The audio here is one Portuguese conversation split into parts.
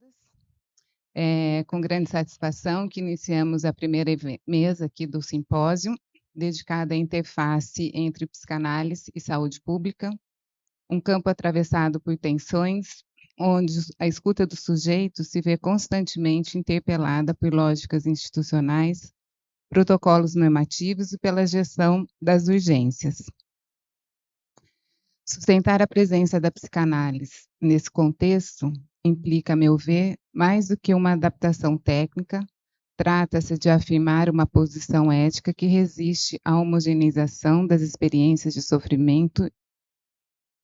todas. Com grande satisfação que iniciamos a primeira mesa aqui do simpósio, dedicada à interface entre psicanálise e saúde pública, um campo atravessado por tensões, onde a escuta do sujeito se vê constantemente interpelada por lógicas institucionais, protocolos normativos e pela gestão das urgências. Sustentar a presença da psicanálise nesse contexto implica, a meu ver, mais do que uma adaptação técnica, trata-se de afirmar uma posição ética que resiste à homogeneização das experiências de sofrimento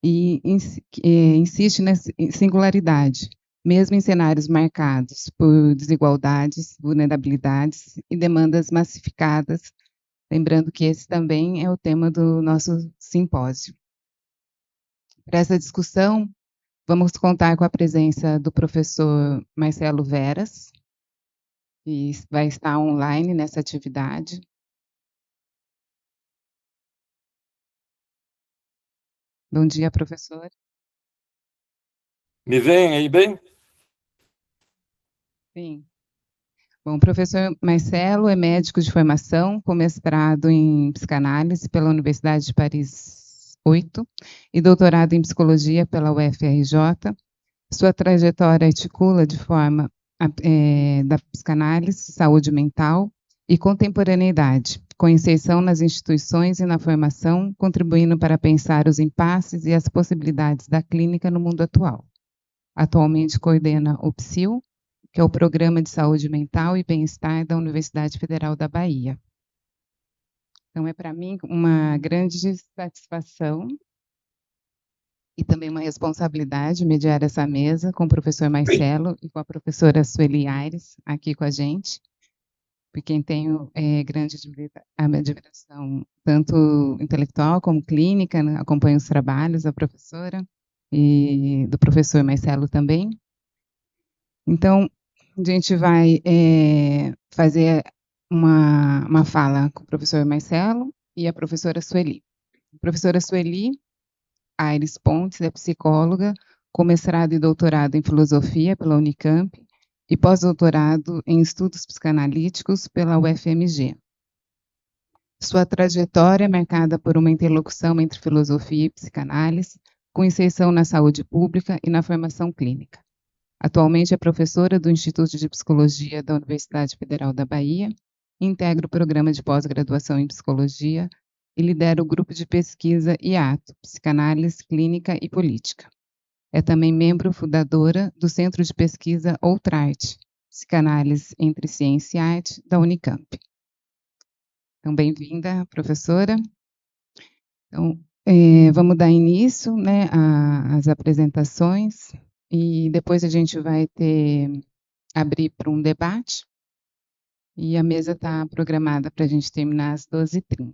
e insiste na singularidade, mesmo em cenários marcados por desigualdades, vulnerabilidades e demandas massificadas, lembrando que esse também é o tema do nosso simpósio. Para essa discussão, vamos contar com a presença do professor Marcelo Veras, que vai estar online nessa atividade. Bom dia, professor. Me veem aí bem? Sim. Bom, o professor Marcelo é médico de formação, com mestrado em psicanálise pela Universidade de Paris 8 e doutorado em psicologia pela UFRJ. Sua trajetória articula de forma da psicanálise, saúde mental e contemporaneidade, com inserção nas instituições e na formação, contribuindo para pensar os impasses e as possibilidades da clínica no mundo atual. Atualmente coordena o PSIL, que é o Programa de Saúde Mental e Bem-Estar da Universidade Federal da Bahia. Então, é para mim uma grande satisfação e também uma responsabilidade mediar essa mesa com o professor Marcelo e com a professora Sueli Aires aqui com a gente, por quem tenho grande admiração, tanto intelectual como clínica, né? Acompanho os trabalhos da professora e do professor Marcelo também. Então, a gente vai fazer uma fala com o professor Marcelo e a professora Sueli. A professora Sueli Aires Pontes é psicóloga, com mestrado e doutorado em filosofia pela Unicamp e pós-doutorado em estudos psicanalíticos pela UFMG. Sua trajetória é marcada por uma interlocução entre filosofia e psicanálise, com inserção na saúde pública e na formação clínica. Atualmente é professora do Instituto de Psicologia da Universidade Federal da Bahia, integra o programa de pós-graduação em psicologia e lidera o grupo de pesquisa IATO, Psicanálise Clínica e Política. É também membro fundadora do Centro de Pesquisa Outrarte, Psicanálise entre Ciência e Arte, da Unicamp. Então, bem-vinda, professora. Então, vamos dar início, né, às apresentações e depois a gente vai abrir para um debate e a mesa está programada para a gente terminar às 12h30.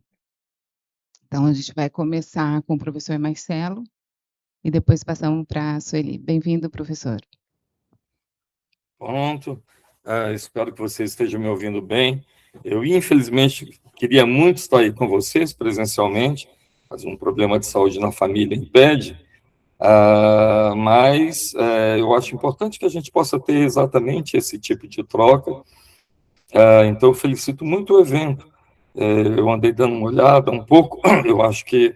Então, a gente vai começar com o professor Marcelo e depois passamos para a Sueli. Bem-vindo, professor. Pronto. Espero que vocês estejam me ouvindo bem. Eu, infelizmente, queria muito estar aí com vocês presencialmente, mas um problema de saúde na família impede. Mas eu acho importante que a gente possa ter exatamente esse tipo de troca. Então, eu felicito muito o evento. Eu andei dando uma olhada um pouco, eu acho que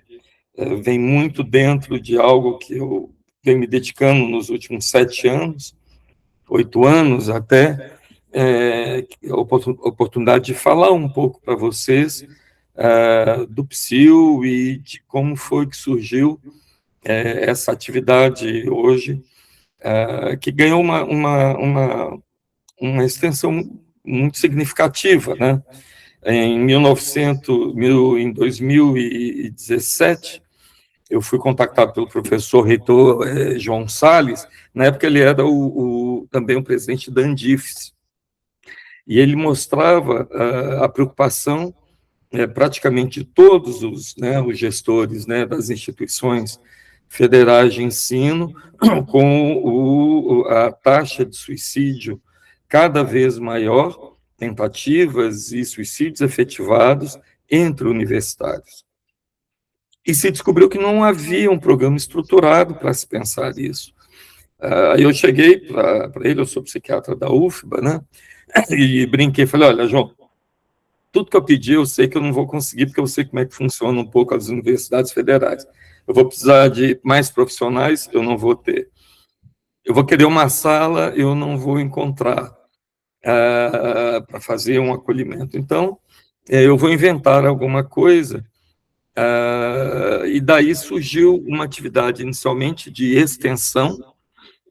vem muito dentro de algo que eu venho me dedicando nos últimos 7 anos, 8 anos até, a oportunidade de falar um pouco para vocês do PSIL e de como foi que surgiu essa atividade hoje, que ganhou uma extensão muito significativa, né? Em 2017, eu fui contactado pelo professor reitor João Salles. Na época ele era também o presidente da Andifes, e ele mostrava a preocupação praticamente de todos os gestores, né, das instituições federais de ensino com a taxa de suicídio cada vez maior, tentativas e suicídios efetivados entre universitários. E se descobriu que não havia um programa estruturado para se pensar isso. Aí eu cheguei para ele, eu sou psiquiatra da UFBA, né? E brinquei, falei, olha, João, tudo que eu pedi, eu sei que eu não vou conseguir, porque eu sei como é que funciona um pouco as universidades federais. Eu vou precisar de mais profissionais, eu não vou ter. Eu vou querer uma sala, eu não vou encontrar para fazer um acolhimento. Então, eu vou inventar alguma coisa, e daí surgiu uma atividade inicialmente de extensão,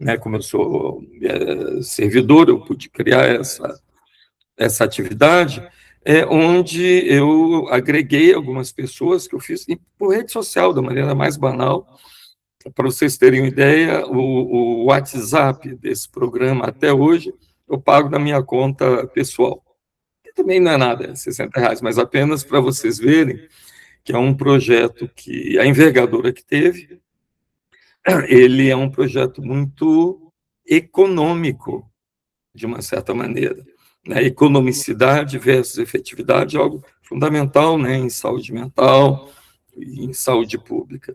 né, como eu sou servidor, eu pude criar essa atividade, onde eu agreguei algumas pessoas que eu fiz por rede social, da maneira mais banal. Para vocês terem uma ideia, o WhatsApp desse programa, até hoje, eu pago na minha conta pessoal. Que também não é nada, é R$ 60, mas apenas para vocês verem que é um projeto que, a envergadura que teve, ele é um projeto muito econômico, de uma certa maneira. Né? Economicidade versus efetividade é algo fundamental, né, em saúde mental e em saúde pública.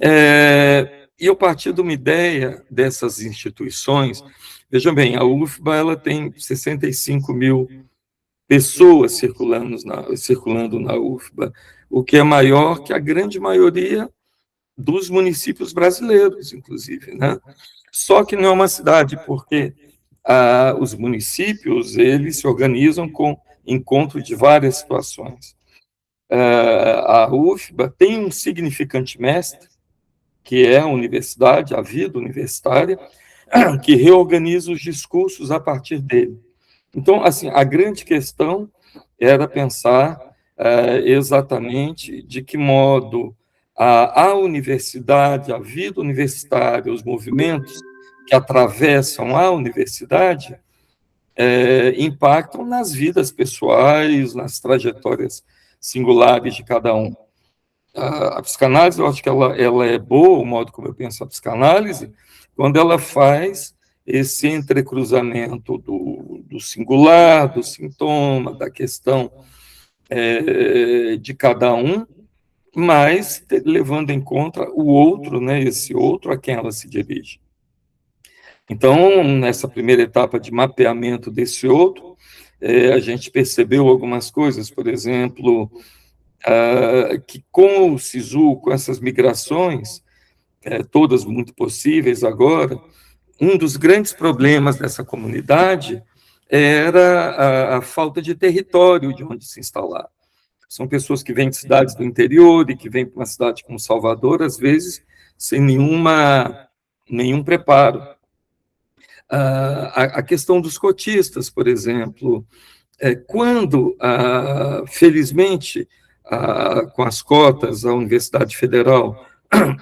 E eu parti de uma ideia dessas instituições. Vejam bem, a UFBA ela tem 65 mil pessoas circulando na UFBA, o que é maior que a grande maioria dos municípios brasileiros, inclusive, né? Só que não é uma cidade, porque os municípios eles se organizam com encontro de várias situações. A UFBA tem um significante mestre, que é a universidade, a vida universitária, que reorganiza os discursos a partir dele. Então, assim, a grande questão era pensar exatamente de que modo a universidade, a vida universitária, os movimentos que atravessam a universidade impactam nas vidas pessoais, nas trajetórias singulares de cada um. A psicanálise, eu acho que ela é boa, o modo como eu penso a psicanálise, quando ela faz esse entrecruzamento do singular, do sintoma, da questão de cada um, mas levando em conta o outro, né, esse outro a quem ela se dirige. Então, nessa primeira etapa de mapeamento desse outro, a gente percebeu algumas coisas, por exemplo, que com o SISU, com essas migrações, todas muito possíveis agora, um dos grandes problemas dessa comunidade era a falta de território de onde se instalar. São pessoas que vêm de cidades do interior e que vêm para uma cidade como Salvador, às vezes, sem nenhum preparo. A questão dos cotistas, por exemplo, quando, felizmente, com as cotas, a Universidade Federal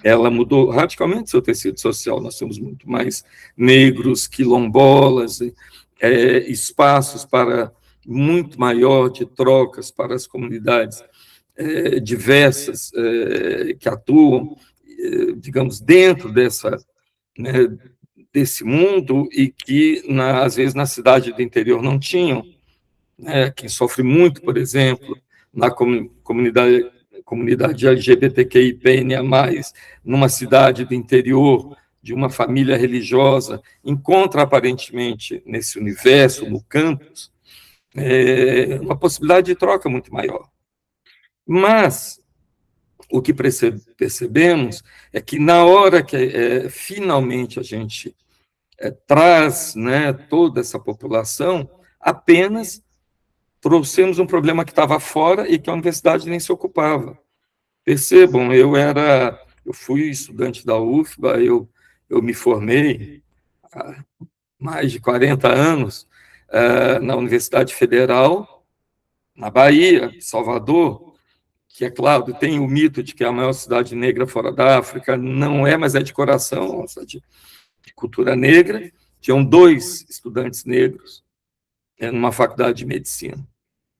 ela mudou radicalmente seu tecido social. Nós temos muito mais negros, quilombolas, espaços para muito maior de trocas para as comunidades diversas que atuam, digamos, dentro né, desse mundo e que, às vezes, na cidade do interior não tinham. Quem sofre muito, por exemplo, na comunidade LGBTQIA+, numa cidade do interior, de uma família religiosa, encontra aparentemente nesse universo, no campus, uma possibilidade de troca muito maior. Mas o que percebemos é que na hora que finalmente a gente traz, né, toda essa população, apenas trouxemos um problema que estava fora e que a universidade nem se ocupava. Percebam, eu fui estudante da UFBA, eu me formei há mais de 40 anos na Universidade Federal, na Bahia, Salvador, que, é claro, tem o mito de que é a maior cidade negra fora da África, não é, mas é de coração, de cultura negra. Tinham 2 estudantes negros numa faculdade de medicina.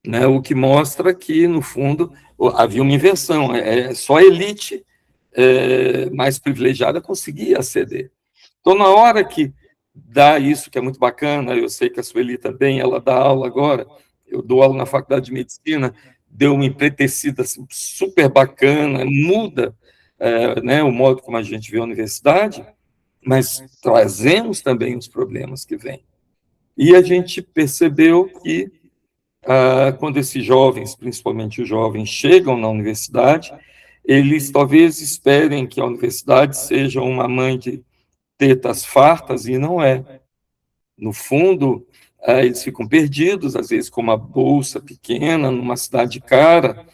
Né, o que mostra que, no fundo, havia uma inversão, só a elite mais privilegiada conseguia aceder. Então, na hora que dá isso, que é muito bacana, eu sei que a Sueli também, ela dá aula agora, eu dou aula na Faculdade de Medicina, deu uma empretecida assim, super bacana, muda né, o modo como a gente vê a universidade, mas trazemos também os problemas que vêm. E a gente percebeu que, quando esses jovens, principalmente os jovens, chegam na universidade, eles talvez esperem que a universidade seja uma mãe de tetas fartas, e não é. No fundo, eles ficam perdidos, às vezes com uma bolsa pequena, numa cidade cara,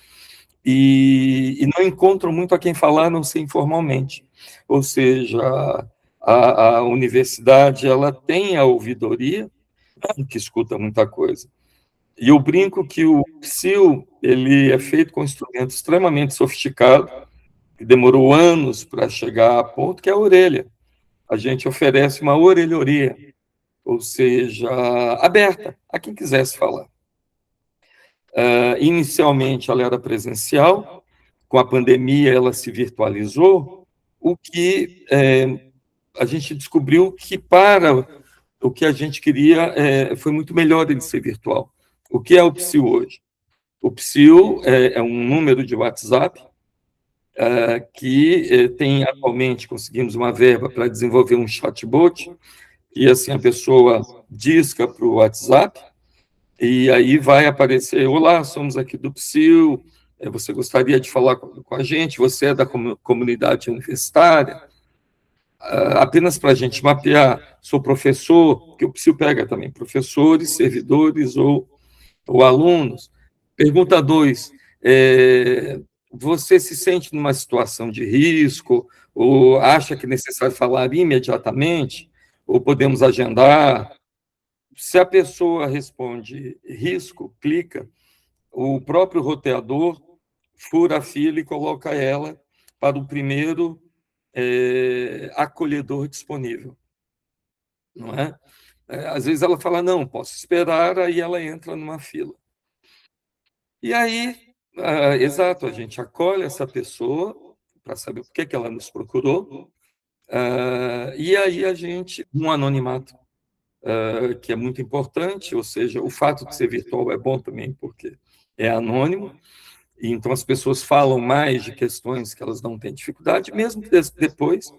e não encontram muito a quem falar, a não ser informalmente. Ou seja, a universidade ela tem a ouvidoria, que escuta muita coisa. E eu brinco que o psil ele é feito com um instrumento extremamente sofisticado, que demorou anos para chegar a ponto, que é a orelha. A gente oferece uma orelhoria, ou seja, aberta a quem quisesse falar. Inicialmente ela era presencial, com a pandemia ela se virtualizou, o que a gente descobriu que para o que a gente queria foi muito melhor ele ser virtual. O que é o psil hoje? O psil é um número de WhatsApp que tem atualmente, conseguimos uma verba para desenvolver um chatbot, e assim a pessoa disca para o WhatsApp, e aí vai aparecer: olá, somos aqui do psil, você gostaria de falar com a gente, você é da comunidade universitária, apenas para a gente mapear, sou professor, que o psil pega também professores, servidores ou alunos. Pergunta 2, você se sente numa situação de risco, ou acha que é necessário falar imediatamente, ou podemos agendar? Se a pessoa responde risco, clica, o próprio roteador fura a fila e coloca ela para o primeiro acolhedor disponível, não é? Às vezes ela fala: não, posso esperar, aí ela entra numa fila. E aí, exato, a gente acolhe essa pessoa para saber por que ela nos procurou, e aí a gente, um anonimato, que é muito importante, ou seja, o fato de ser virtual é bom também, porque é anônimo, e então as pessoas falam mais de questões que elas não têm dificuldade, mesmo que depois,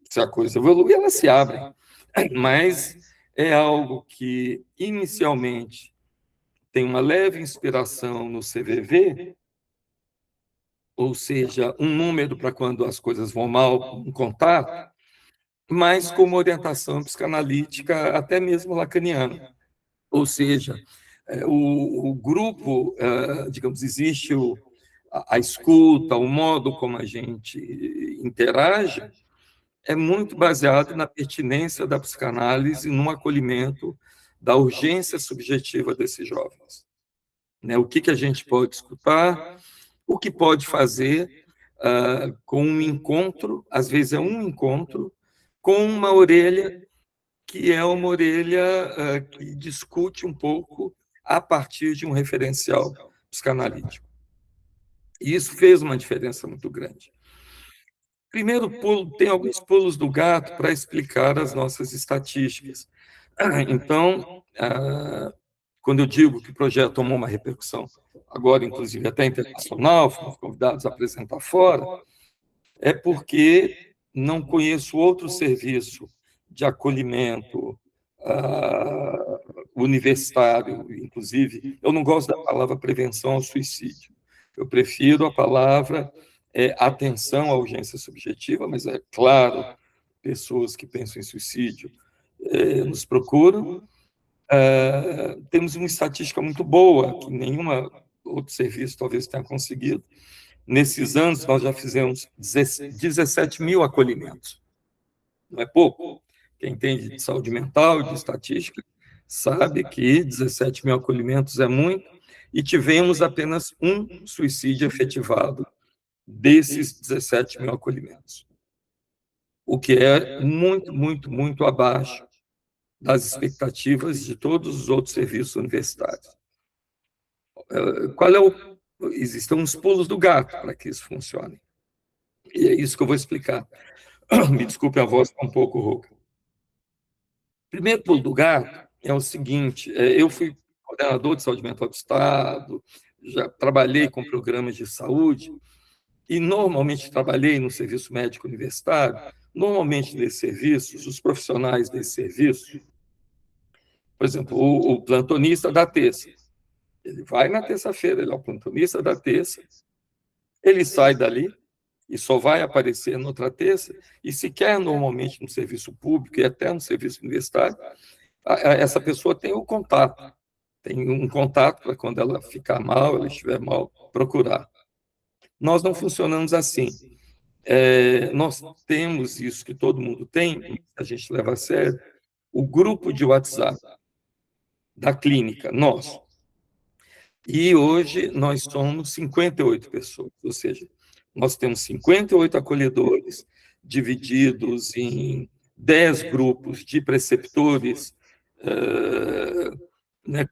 se a coisa evolui, elas se abrem. Mas é algo que, inicialmente, tem uma leve inspiração no CVV, ou seja, um número para quando as coisas vão mal, um contato, mas com uma orientação psicanalítica, até mesmo lacaniana. Ou seja, o grupo, digamos, existe a escuta, o modo como a gente interage, é muito baseado na pertinência da psicanálise no acolhimento da urgência subjetiva desses jovens. Né? O que a gente pode escutar, o que pode fazer com um encontro, às vezes é um encontro, com uma orelha que é uma orelha que discute um pouco a partir de um referencial psicanalítico. E isso fez uma diferença muito grande. Primeiro pulo, tem alguns pulos do gato para explicar as nossas estatísticas. Então, quando eu digo que o projeto tomou uma repercussão, agora, inclusive, até internacional, fomos convidados a apresentar fora, é porque não conheço outro serviço de acolhimento universitário, inclusive. Eu não gosto da palavra prevenção ao suicídio. Eu prefiro a palavra atenção à urgência subjetiva, mas é claro, pessoas que pensam em suicídio nos procuram. Temos uma estatística muito boa, que nenhum outro serviço talvez tenha conseguido. Nesses anos, nós já fizemos 17 mil acolhimentos. Não é pouco. Quem entende de saúde mental e de estatística sabe que 17 mil acolhimentos é muito, e tivemos apenas um suicídio efetivado desses 17 mil acolhimentos, o que é muito, muito, muito abaixo das expectativas de todos os outros serviços universitários. Qual é o... Existem uns pulos do gato para que isso funcione. E é isso que eu vou explicar. Me desculpe, a voz está um pouco rouca. Primeiro pulo do gato é o seguinte: eu fui coordenador de saúde mental do Estado, já trabalhei com programas de saúde, E, normalmente, trabalhei no serviço médico universitário, normalmente, nesses serviços, os profissionais desse serviço, por exemplo, o plantonista da terça, ele vai na terça-feira, ele é o plantonista da terça, ele sai dali e só vai aparecer na outra terça, e sequer normalmente no serviço público e até no serviço universitário, essa pessoa tem o contato, tem um contato para quando ela ficar mal, ela estiver mal, procurar. Nós não funcionamos assim. Nós temos isso que todo mundo tem, a gente leva a sério, o grupo de WhatsApp da clínica, nós. E hoje nós somos 58 pessoas, ou seja, nós temos 58 acolhedores, divididos em 10 grupos de preceptores, né,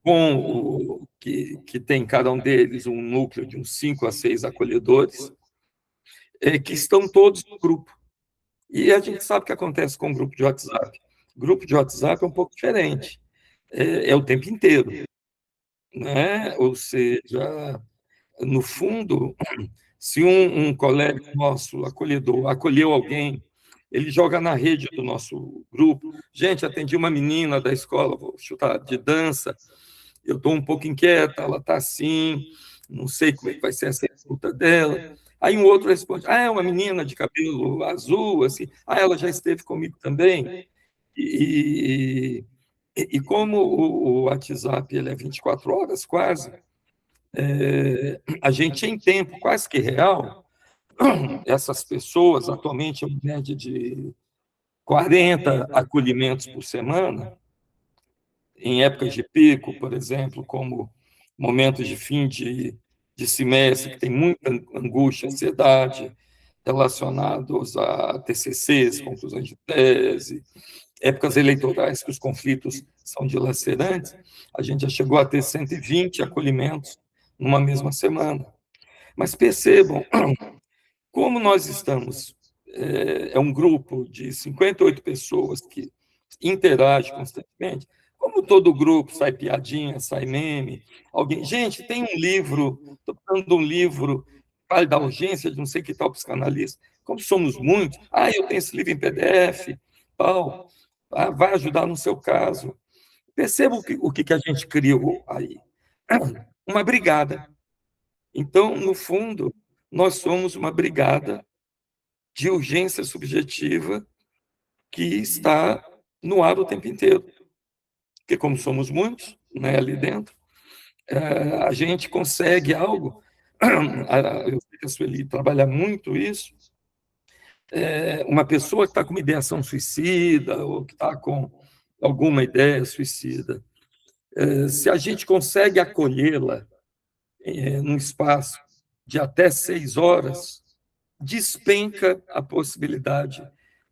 que tem cada um deles um núcleo de uns 5 a 6 acolhedores, que estão todos no grupo. E a gente sabe o que acontece com o grupo de WhatsApp. O grupo de WhatsApp é um pouco diferente, é o tempo inteiro, né? Ou seja, no fundo, se um colega nosso, acolhedor, acolheu alguém, ele joga na rede do nosso grupo. Gente, atendi uma menina da escola, vou chutar, de dança, eu estou um pouco inquieta, ela está assim, não sei como é que vai ser essa escuta dela. Aí um outro responde, é uma menina de cabelo azul, assim, ela já esteve comigo também. E como o WhatsApp ele é 24 horas quase, a gente em tempo quase que real, essas pessoas, atualmente, em média de 40 acolhimentos por semana, em épocas de pico, por exemplo, como momentos de fim de semestre, que tem muita angústia, ansiedade, relacionados a TCCs, conclusões de tese, épocas eleitorais que os conflitos são dilacerantes, a gente já chegou a ter 120 acolhimentos numa mesma semana. Mas percebam, como nós estamos, é um grupo de 58 pessoas que interage constantemente, como todo grupo, sai piadinha, sai meme, alguém, gente, tem um livro, estou dando um livro, Vale da Urgência, de não sei que tal psicanalista, como somos muitos, eu tenho esse livro em PDF, tal, vai ajudar no seu caso. Perceba o que a gente criou aí. Uma brigada. Então, no fundo, nós somos uma brigada de urgência subjetiva que está no ar o tempo inteiro. Porque, como somos muitos, né, ali dentro, a gente consegue algo. Eu sei que a Sueli trabalha muito isso. Uma pessoa que está com uma ideação suicida ou que está com alguma ideia suicida, se a gente consegue acolhê-la num espaço de até 6 horas, despenca a possibilidade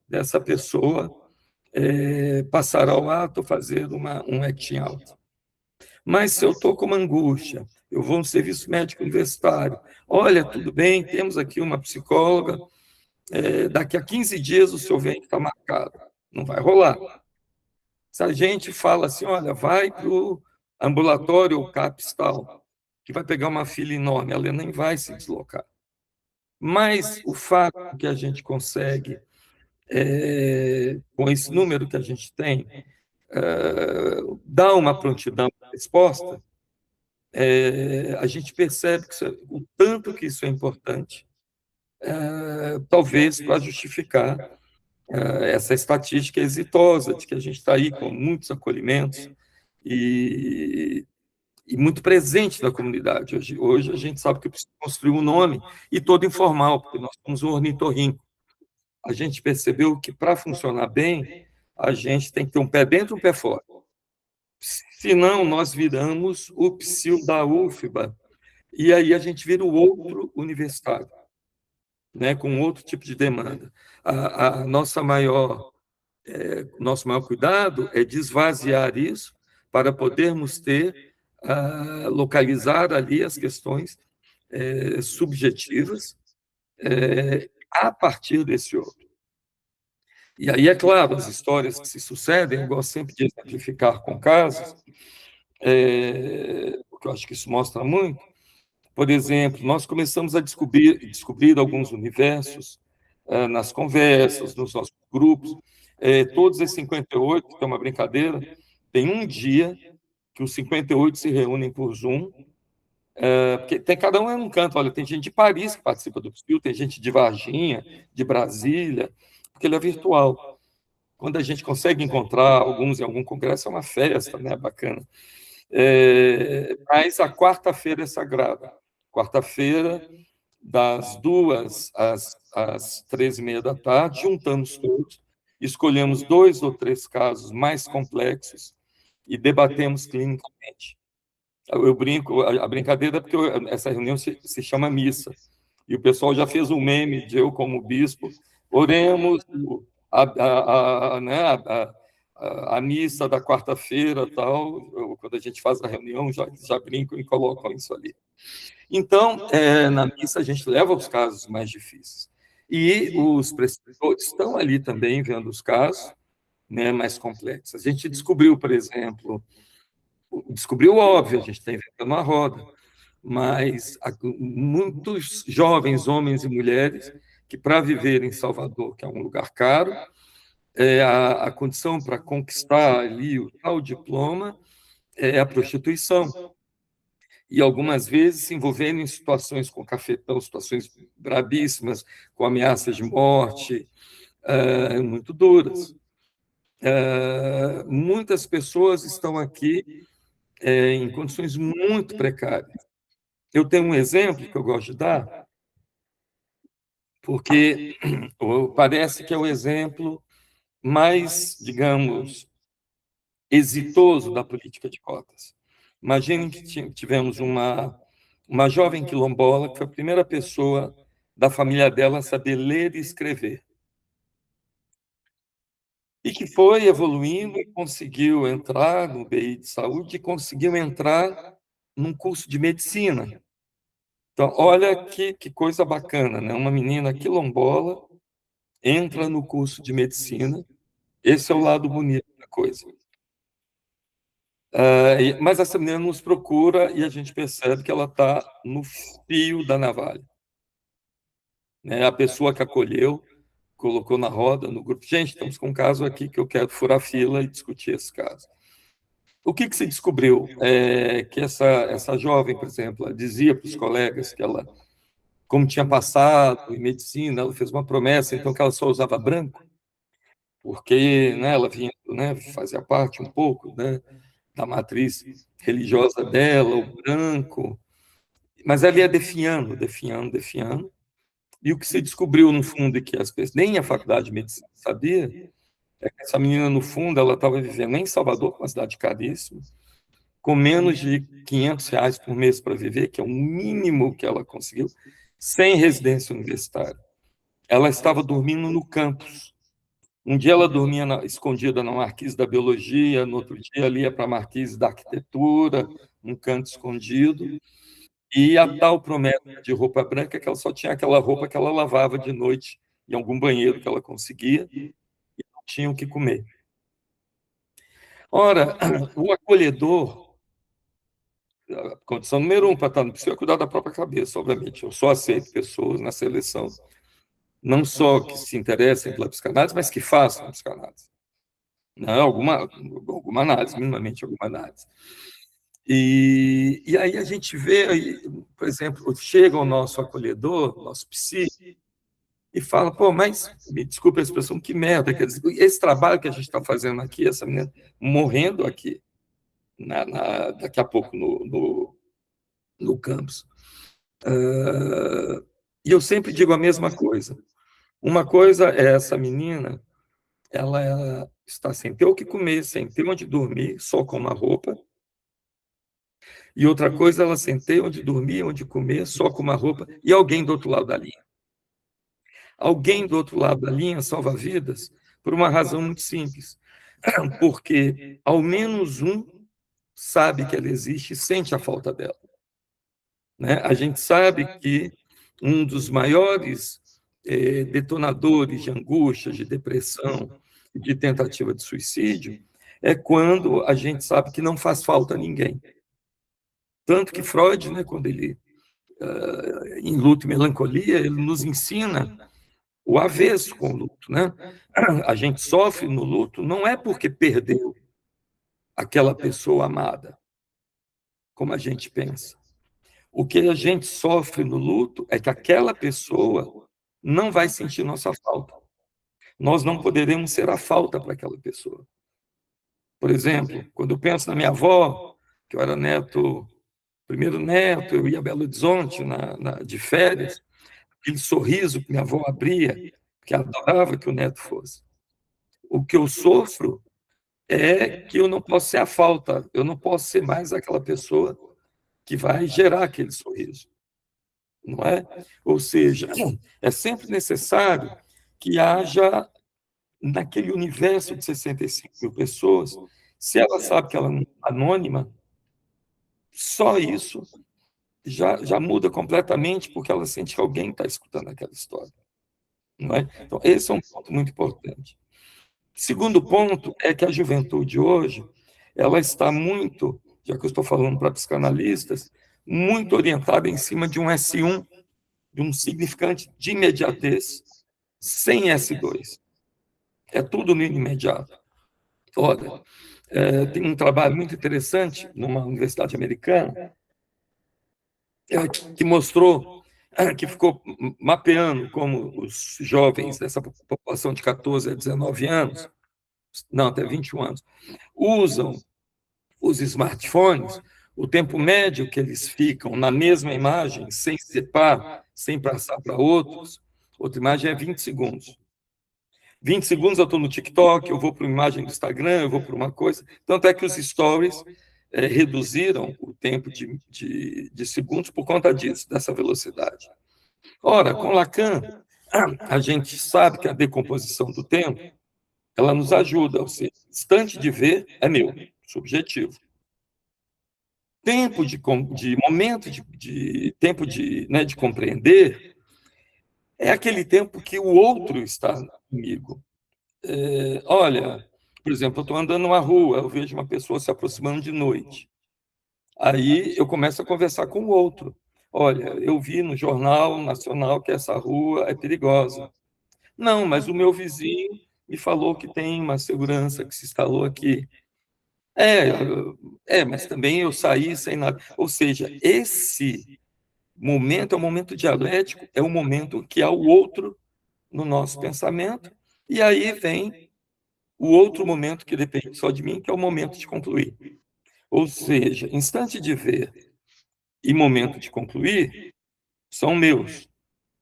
dessa pessoa passar ao ato, fazer um acting out. Mas se eu estou com uma angústia, eu vou no serviço médico universitário, olha, tudo bem, temos aqui uma psicóloga, daqui a 15 dias o seu vem que está marcado. Não vai rolar. Se a gente fala assim, olha, vai para o ambulatório ou CAPS tal, que vai pegar uma fila enorme, ela nem vai se deslocar. Mas o fato que a gente consegue, com esse número que a gente tem, dar uma prontidão de resposta, a gente percebe que o tanto que isso é importante, talvez para justificar essa estatística exitosa de que a gente está aí com muitos acolhimentos e muito presente na comunidade. Hoje a gente sabe que precisa construir um nome e todo informal, porque nós somos um ornitorrinco. A gente percebeu que, para funcionar bem, a gente tem que ter um pé dentro e um pé fora. Senão, nós viramos o psil da UFBA, e aí a gente vira o outro universitário, né, com outro tipo de demanda. Nosso maior cuidado é de esvaziar isso para podermos localizar ali as questões subjetivas a partir desse outro. E aí, é claro, as histórias que se sucedem, eu gosto sempre de exemplificar com casos, porque eu acho que isso mostra muito. Por exemplo, nós começamos a descobrir alguns universos nas conversas, nos nossos grupos. Todos esses 58, que é uma brincadeira, tem um dia que os 58 se reúnem por Zoom, porque tem cada um num canto. Olha, tem gente de Paris que participa do PSIL, tem gente de Varginha, de Brasília, porque ele é virtual. Quando a gente consegue encontrar alguns em algum congresso, é uma festa, né? Bacana. Mas a quarta-feira é sagrada. Quarta-feira, das 2 às 3h30 da tarde, juntamos todos, escolhemos 2 ou 3 casos mais complexos e debatemos clinicamente. Eu brinco, a brincadeira é porque essa reunião se chama missa, e o pessoal já fez um meme de eu como bispo, oremos né, a missa da quarta-feira, tal. Quando a gente faz a reunião, já brincam e colocam isso ali. Então, na missa, a gente leva os casos mais difíceis. E os prescritores estão ali também vendo os casos, né, mais complexos. A gente descobriu, por exemplo, descobriu óbvio, a gente está inventando uma roda, mas muitos jovens, homens e mulheres, que para viver em Salvador, que é um lugar caro, a condição para conquistar ali o tal diploma é a prostituição. E algumas vezes se envolvendo em situações com cafetão, situações brabíssimas, com ameaças de morte, muito duras. Muitas pessoas estão aqui em condições muito precárias. Eu tenho um exemplo que eu gosto de dar, porque parece que é o exemplo mais, digamos, exitoso da política de cotas. Imaginem que tivemos uma jovem quilombola, que foi a primeira pessoa da família dela a saber ler e escrever, e que foi evoluindo e conseguiu entrar no BI de saúde e conseguiu entrar num curso de medicina. Então, olha que coisa bacana, né? Uma menina quilombola entra no curso de medicina, esse é o lado bonito da coisa. Mas essa menina nos procura e a gente percebe que ela está no fio da navalha, né? A pessoa que acolheu, colocou na roda, no grupo. Gente, estamos com um caso aqui que eu quero furar fila e discutir esse caso. O que se descobriu? Que essa jovem, por exemplo, ela dizia para os colegas que ela, como tinha passado em medicina, ela fez uma promessa, então, que ela só usava branco, porque, né, ela vinha, né, fazia parte um pouco, né, da matriz religiosa dela, o branco, mas ela ia definhando, definhando, definhando, e o que se descobriu, no fundo, é que as pessoas, nem a faculdade de medicina sabia, é que essa menina, no fundo, ela estava vivendo em Salvador, uma cidade caríssima, com menos de R$ 500 por mês para viver, que é o mínimo que ela conseguiu, sem residência universitária. Ela estava dormindo no campus. Um dia ela dormia escondida na Marquise da Biologia, no outro dia ela ia para a Marquise da Arquitetura, num canto escondido, e a tal promessa de roupa branca que ela só tinha aquela roupa que ela lavava de noite em algum banheiro que ela conseguia, e não tinha o que comer. Ora, o acolhedor, a condição número 1 para estar no psico é cuidar da própria cabeça, obviamente. Eu só aceito pessoas na seleção, não só que se interessem pela psicanálise, mas que façam a psicanálise. Não, alguma análise, minimamente alguma análise. E aí a gente vê, por exemplo, chega o nosso acolhedor, nosso psi, e fala, pô, mas, me desculpe a expressão, que merda, quer dizer, esse trabalho que a gente está fazendo aqui, essa menina morrendo aqui, daqui a pouco no campus. E eu sempre digo a mesma coisa. Uma coisa é essa menina, ela está sem ter o que comer, sem ter onde dormir, só com uma roupa. E outra coisa, ela sem ter onde dormir, onde comer, só com uma roupa, e alguém do outro lado da linha. Alguém do outro lado da linha salva vidas por uma razão muito simples. Porque ao menos um sabe que ela existe e sente a falta dela, né? A gente sabe que um dos maiores detonadores de angústia, de depressão, de tentativa de suicídio, é quando a gente sabe que não faz falta a ninguém. Tanto que Freud, né, quando ele em Luto e Melancolia, ele nos ensina o avesso com o luto, né? A gente sofre no luto não é porque perdeu aquela pessoa amada, como a gente pensa. O que a gente sofre no luto é que aquela pessoa não vai sentir nossa falta. Nós não poderemos ser a falta para aquela pessoa. Por exemplo, quando eu penso na minha avó, que eu era neto, primeiro neto, eu ia a Belo Horizonte de férias, aquele sorriso que minha avó abria, que adorava que o neto fosse. O que eu sofro é que eu não posso ser a falta, eu não posso ser mais aquela pessoa que vai gerar aquele sorriso, não é? Ou seja, é sempre necessário que haja, naquele universo de 65 mil pessoas, se ela sabe que ela não é anônima, só isso já muda completamente, porque ela sente que alguém está escutando aquela história, não é? Então, esse é um ponto muito importante. Segundo ponto é que a juventude hoje, ela está muito, já que eu estou falando para psicanalistas, muito orientada em cima de um S1, de um significante de imediatez, sem S2. É tudo no imediato. Olha, tem um trabalho muito interessante numa universidade americana que mostrou, que ficou mapeando como os jovens dessa população de 14 a 19 anos, não, até 21 anos, usam os smartphones, o tempo médio que eles ficam na mesma imagem, sem separar, sem passar para outra imagem é 20 segundos. 20 segundos eu estou no TikTok, eu vou para uma imagem do Instagram, eu vou para uma coisa. Tanto é que os stories reduziram o tempo de segundos por conta disso, dessa velocidade. Ora, com Lacan, a gente sabe que a decomposição do tempo, ela nos ajuda, ou seja, instante de ver é meu, subjetivo. Tempo de momento tempo de compreender é aquele tempo que o outro está comigo. Olha, por exemplo, eu estou andando numa rua, eu vejo uma pessoa se aproximando de noite. Aí eu começo a conversar com o outro. Olha, eu vi no Jornal Nacional que essa rua é perigosa. Não, mas o meu vizinho me falou que tem uma segurança que se instalou aqui. Mas também eu saí sem nada. Ou seja, esse momento é um momento dialético, é um momento que há o outro no nosso pensamento, e aí vem o outro momento que depende só de mim, que é o momento de concluir. Ou seja, instante de ver e momento de concluir são meus.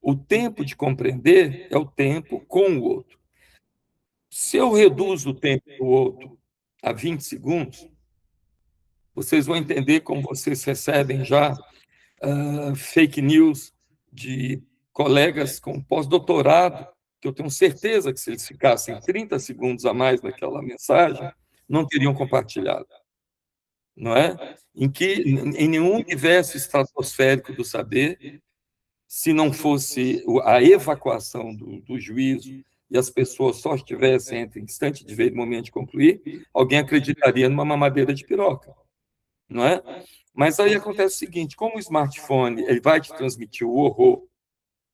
O tempo de compreender é o tempo com o outro. Se eu reduzo o tempo do outro a 20 segundos, vocês vão entender como vocês recebem já fake news de colegas com pós-doutorado, que eu tenho certeza que se eles ficassem 30 segundos a mais naquela mensagem, não teriam compartilhado, não é? Em nenhum universo estratosférico do saber, se não fosse a evacuação do juízo e as pessoas só estivessem entre instante de ver e momento de concluir, alguém acreditaria numa mamadeira de piroca, não é? Mas aí acontece o seguinte, como o smartphone ele vai te transmitir o horror,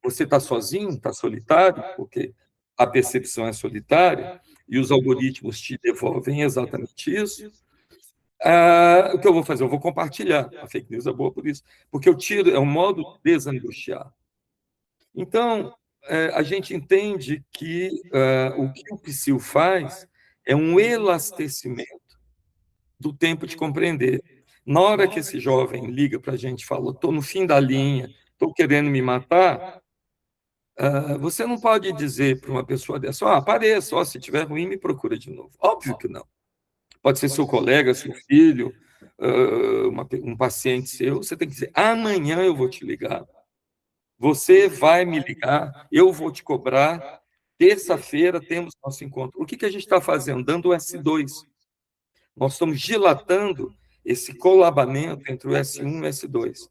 você está sozinho, está solitário, porque a percepção é solitária, e os algoritmos te devolvem exatamente isso, o que eu vou fazer? Eu vou compartilhar. A fake news é boa por isso, porque eu tiro, é um modo de desangustiar. Então, a gente entende que o que o psil faz é um elastecimento do tempo de compreender. Na hora que esse jovem liga para a gente e fala, estou no fim da linha, estou querendo me matar, você não pode dizer para uma pessoa dessa, apareça, se tiver ruim, me procura de novo. Óbvio que não. Pode ser seu colega, seu filho, um paciente seu, você tem que dizer, amanhã eu vou te ligar, você vai me ligar, eu vou te cobrar, terça-feira temos nosso encontro. O que a gente está fazendo? Dando o S2. Nós estamos dilatando esse colabamento entre o S1 e o S2.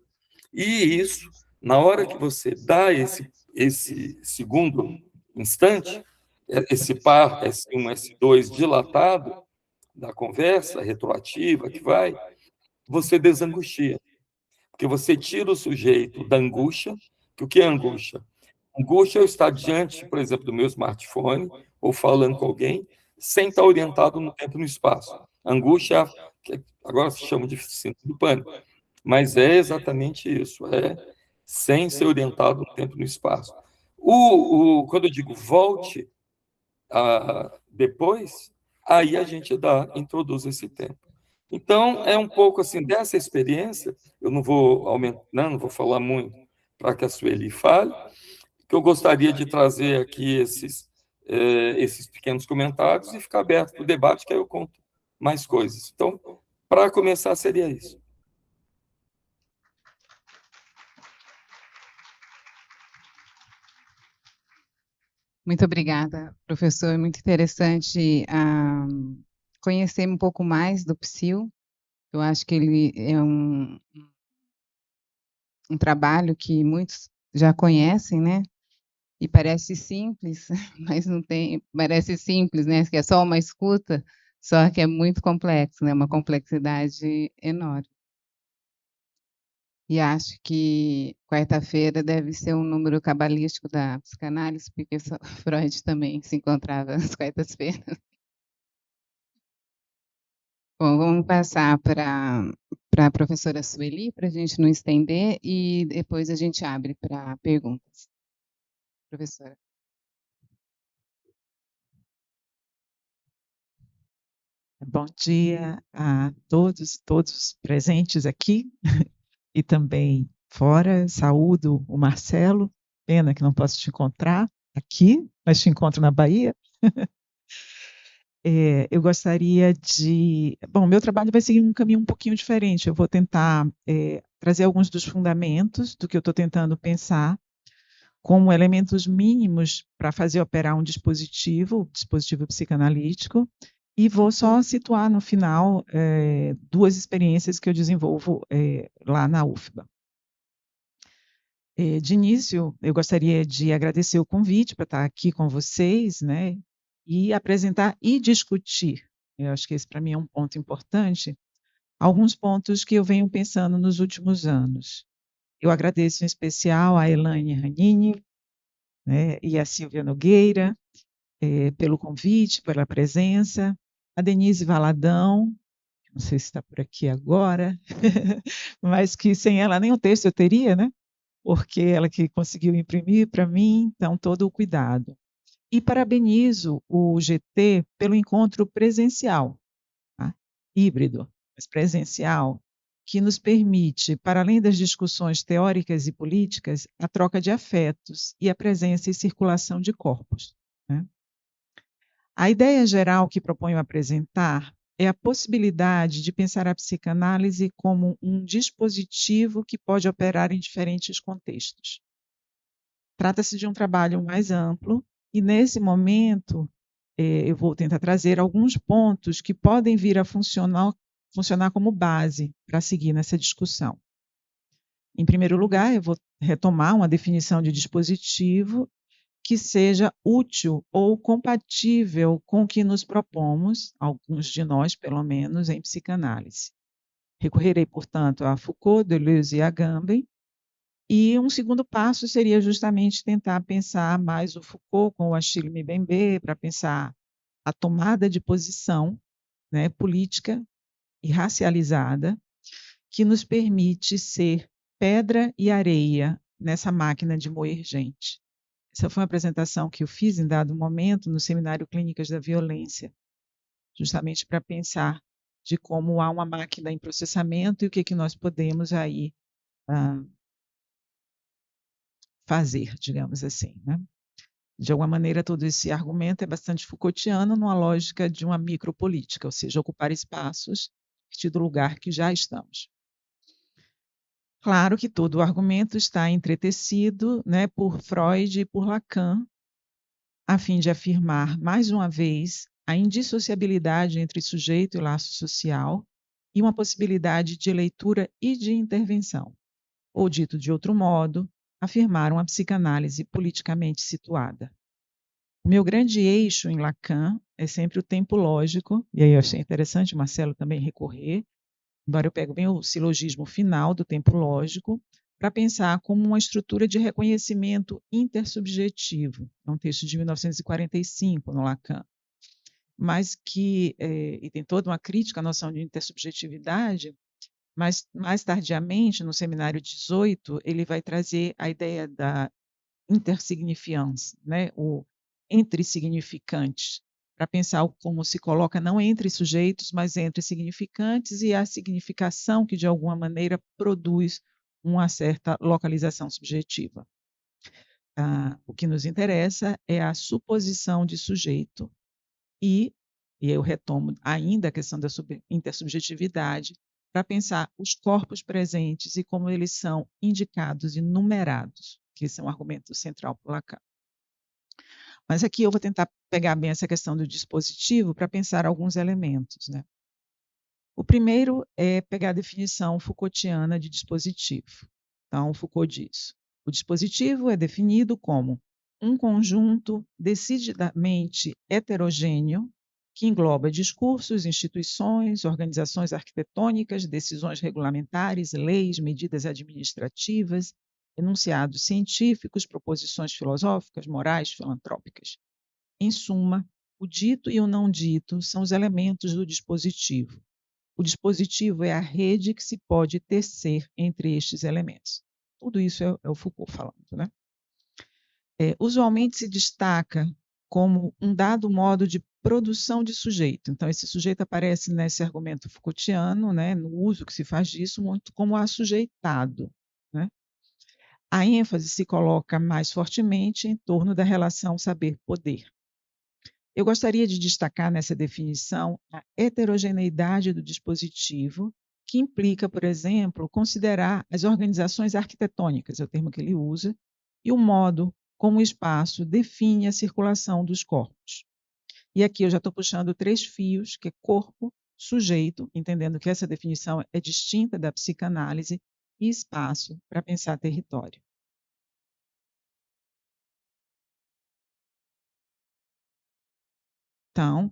E isso, na hora que você dá esse segundo instante, esse par S1, S2 dilatado da conversa retroativa que vai, você desangustia. porque você tira o sujeito da angústia, que o que é angústia? Angústia é eu estar diante, por exemplo, do meu smartphone, ou falando com alguém, sem estar orientado no tempo e no espaço. Angústia, que agora se chama de síndrome do pânico, mas é exatamente isso, é sem ser orientado no tempo e no espaço. Quando eu digo volte depois, aí a gente introduz esse tempo. Então, é um pouco assim, dessa experiência, eu não vou aumentar, não vou falar muito para que a Sueli fale, que eu gostaria de trazer aqui esses pequenos comentários e ficar aberto para o debate, que aí eu conto mais coisas. Então, para começar, seria isso. Muito obrigada, professor. É muito interessante conhecer um pouco mais do PSIL. Eu acho que ele é um trabalho que muitos já conhecem, né? E parece simples, mas não tem. Parece simples, né? Que é só uma escuta, só que é muito complexo, né? Uma complexidade enorme. E acho que quarta-feira deve ser um número cabalístico da psicanálise, porque Freud também se encontrava às quartas-feiras. Bom, vamos passar para a professora Sueli, para a gente não estender, e depois a gente abre para perguntas. Professora. Bom dia a todos presentes aqui e também fora. Saúdo o Marcelo, pena que não posso te encontrar aqui, mas te encontro na Bahia. Eu gostaria de... Bom, meu trabalho vai seguir um caminho um pouquinho diferente. Eu vou tentar trazer alguns dos fundamentos do que eu estou tentando pensar como elementos mínimos para fazer operar um dispositivo psicanalítico, e vou só situar no final duas experiências que eu desenvolvo lá na UFBA. De início, eu gostaria de agradecer o convite para estar aqui com vocês, né, e apresentar e discutir, eu acho que esse para mim é um ponto importante, alguns pontos que eu venho pensando nos últimos anos. Eu agradeço em especial a Elaine Ranini, né, e a Silvia Nogueira, pelo convite, pela presença, a Denise Valadão, não sei se está por aqui agora, mas que sem ela nem o texto eu teria, né? Porque ela que conseguiu imprimir para mim, então todo o cuidado. E parabenizo o GT pelo encontro presencial, tá? Híbrido, mas presencial, que nos permite, para além das discussões teóricas e políticas, a troca de afetos e a presença e circulação de corpos, né? A ideia geral que proponho apresentar é a possibilidade de pensar a psicanálise como um dispositivo que pode operar em diferentes contextos. Trata-se de um trabalho mais amplo e, nesse momento, eu vou tentar trazer alguns pontos que podem vir a funcionar como base para seguir nessa discussão. Em primeiro lugar, eu vou retomar uma definição de dispositivo que seja útil ou compatível com o que nos propomos, alguns de nós, pelo menos, em psicanálise. Recorrerei, portanto, a Foucault, Deleuze e Agamben, e um segundo passo seria justamente tentar pensar mais o Foucault com o Achille Mbembe, para pensar a tomada de posição, né, política e racializada, que nos permite ser pedra e areia nessa máquina de moer gente. Essa foi uma apresentação que eu fiz em dado momento no Seminário Clínicas da Violência, justamente para pensar de como há uma máquina em processamento e o que nós podemos aí fazer, digamos assim, né? De alguma maneira, todo esse argumento é bastante Foucaultiano numa lógica de uma micropolítica, ou seja, ocupar espaços a partir do lugar que já estamos. Claro que todo o argumento está entretecido, né, por Freud e por Lacan, a fim de afirmar, mais uma vez, a indissociabilidade entre sujeito e laço social e uma possibilidade de leitura e de intervenção. Ou, dito de outro modo, afirmar uma psicanálise politicamente situada. O meu grande eixo em Lacan é sempre o tempo lógico, e aí eu achei interessante o Marcelo também recorrer, embora eu pegue bem o silogismo final do tempo lógico, para pensar como uma estrutura de reconhecimento intersubjetivo. É um texto de 1945, no Lacan, mas que e tem toda uma crítica à noção de intersubjetividade, mas mais tardiamente, no seminário 18, ele vai trazer a ideia da intersignificância, né? O entre significantes, para pensar como se coloca não entre sujeitos, mas entre significantes e a significação que, de alguma maneira, produz uma certa localização subjetiva. O que nos interessa é a suposição de sujeito e eu retomo ainda a questão da intersubjetividade, para pensar os corpos presentes e como eles são indicados e numerados, que esse é um argumento central para Lacan. Mas aqui eu vou tentar pegar bem essa questão do dispositivo para pensar alguns elementos, né? O primeiro é pegar a definição Foucaultiana de dispositivo. Então, Foucault diz: o dispositivo é definido como um conjunto decididamente heterogêneo que engloba discursos, instituições, organizações arquitetônicas, decisões regulamentares, leis, medidas administrativas, enunciados científicos, proposições filosóficas, morais, filantrópicas. Em suma, o dito e o não dito são os elementos do dispositivo. O dispositivo é a rede que se pode tecer entre estes elementos. Tudo isso é o Foucault falando, né? Usualmente se destaca como um dado modo de produção de sujeito. Então, esse sujeito aparece nesse argumento Foucaultiano, né, no uso que se faz disso, muito como assujeitado, né? A ênfase se coloca mais fortemente em torno da relação saber-poder. Eu gostaria de destacar nessa definição a heterogeneidade do dispositivo, que implica, por exemplo, considerar as organizações arquitetônicas, é o termo que ele usa, e o modo como o espaço define a circulação dos corpos. E aqui eu já estou puxando 3 fios, que é corpo, sujeito, entendendo que essa definição é distinta da psicanálise, e espaço para pensar território. Então,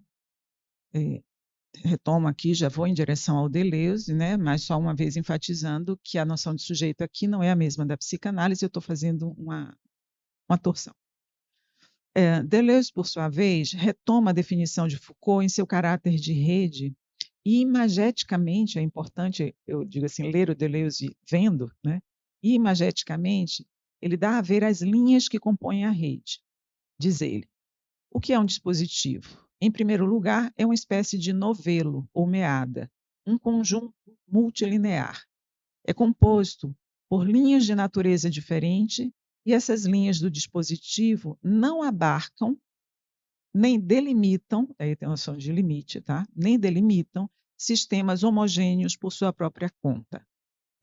retomo aqui, já vou em direção ao Deleuze, né? Mas só uma vez enfatizando que a noção de sujeito aqui não é a mesma da psicanálise, eu estou fazendo uma torção. Deleuze, por sua vez, retoma a definição de Foucault em seu caráter de rede e, imageticamente, é importante, eu digo assim, ler o Deleuze vendo, né? E, imageticamente, ele dá a ver as linhas que compõem a rede. Diz ele: o que é um dispositivo? Em primeiro lugar, é uma espécie de novelo ou meada, um conjunto multilinear. É composto por linhas de natureza diferente e essas linhas do dispositivo não abarcam, nem delimitam, aí tem a noção de limite, tá? Nem delimitam sistemas homogêneos por sua própria conta,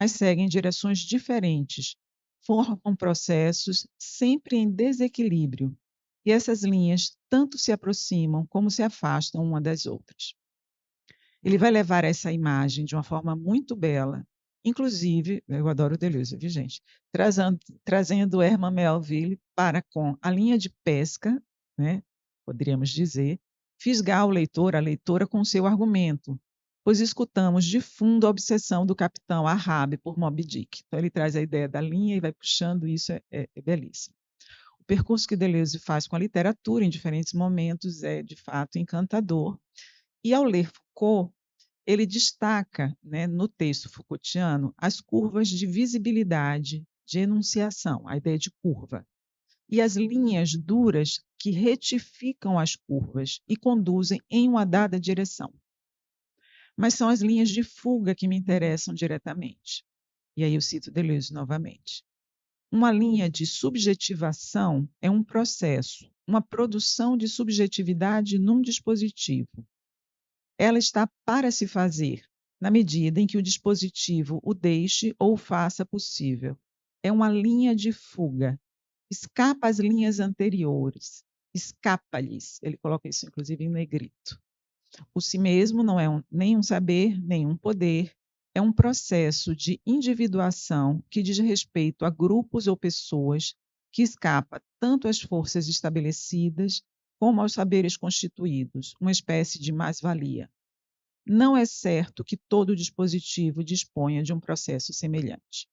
mas seguem direções diferentes, formam processos sempre em desequilíbrio, e essas linhas tanto se aproximam como se afastam uma das outras. Ele vai levar essa imagem de uma forma muito bela, inclusive, eu adoro o Deleuze, viu, gente? Trazendo Herman Melville para com a linha de pesca, né, poderíamos dizer, fisgar o leitor, a leitora, com seu argumento, pois escutamos de fundo a obsessão do capitão Ahab por Moby Dick. Então, ele traz a ideia da linha e vai puxando, isso é belíssimo. O percurso que Deleuze faz com a literatura em diferentes momentos é, de fato, encantador. E, ao ler Foucault, ele destaca, né, no texto Foucaultiano, as curvas de visibilidade, de enunciação, a ideia de curva, e as linhas duras que retificam as curvas e conduzem em uma dada direção. Mas são as linhas de fuga que me interessam diretamente. E aí eu cito Deleuze novamente. Uma linha de subjetivação é um processo, uma produção de subjetividade num dispositivo. Ela está para se fazer, na medida em que o dispositivo o deixe ou o faça possível. É uma linha de fuga. Escapa às linhas anteriores. Escapa-lhes. Ele coloca isso, inclusive, em negrito. O si mesmo não é nem um saber, nem um poder. É um processo de individuação que diz respeito a grupos ou pessoas, que escapa tanto às forças estabelecidas como aos saberes constituídos, uma espécie de mais-valia. não é certo que todo dispositivo disponha de um processo semelhante.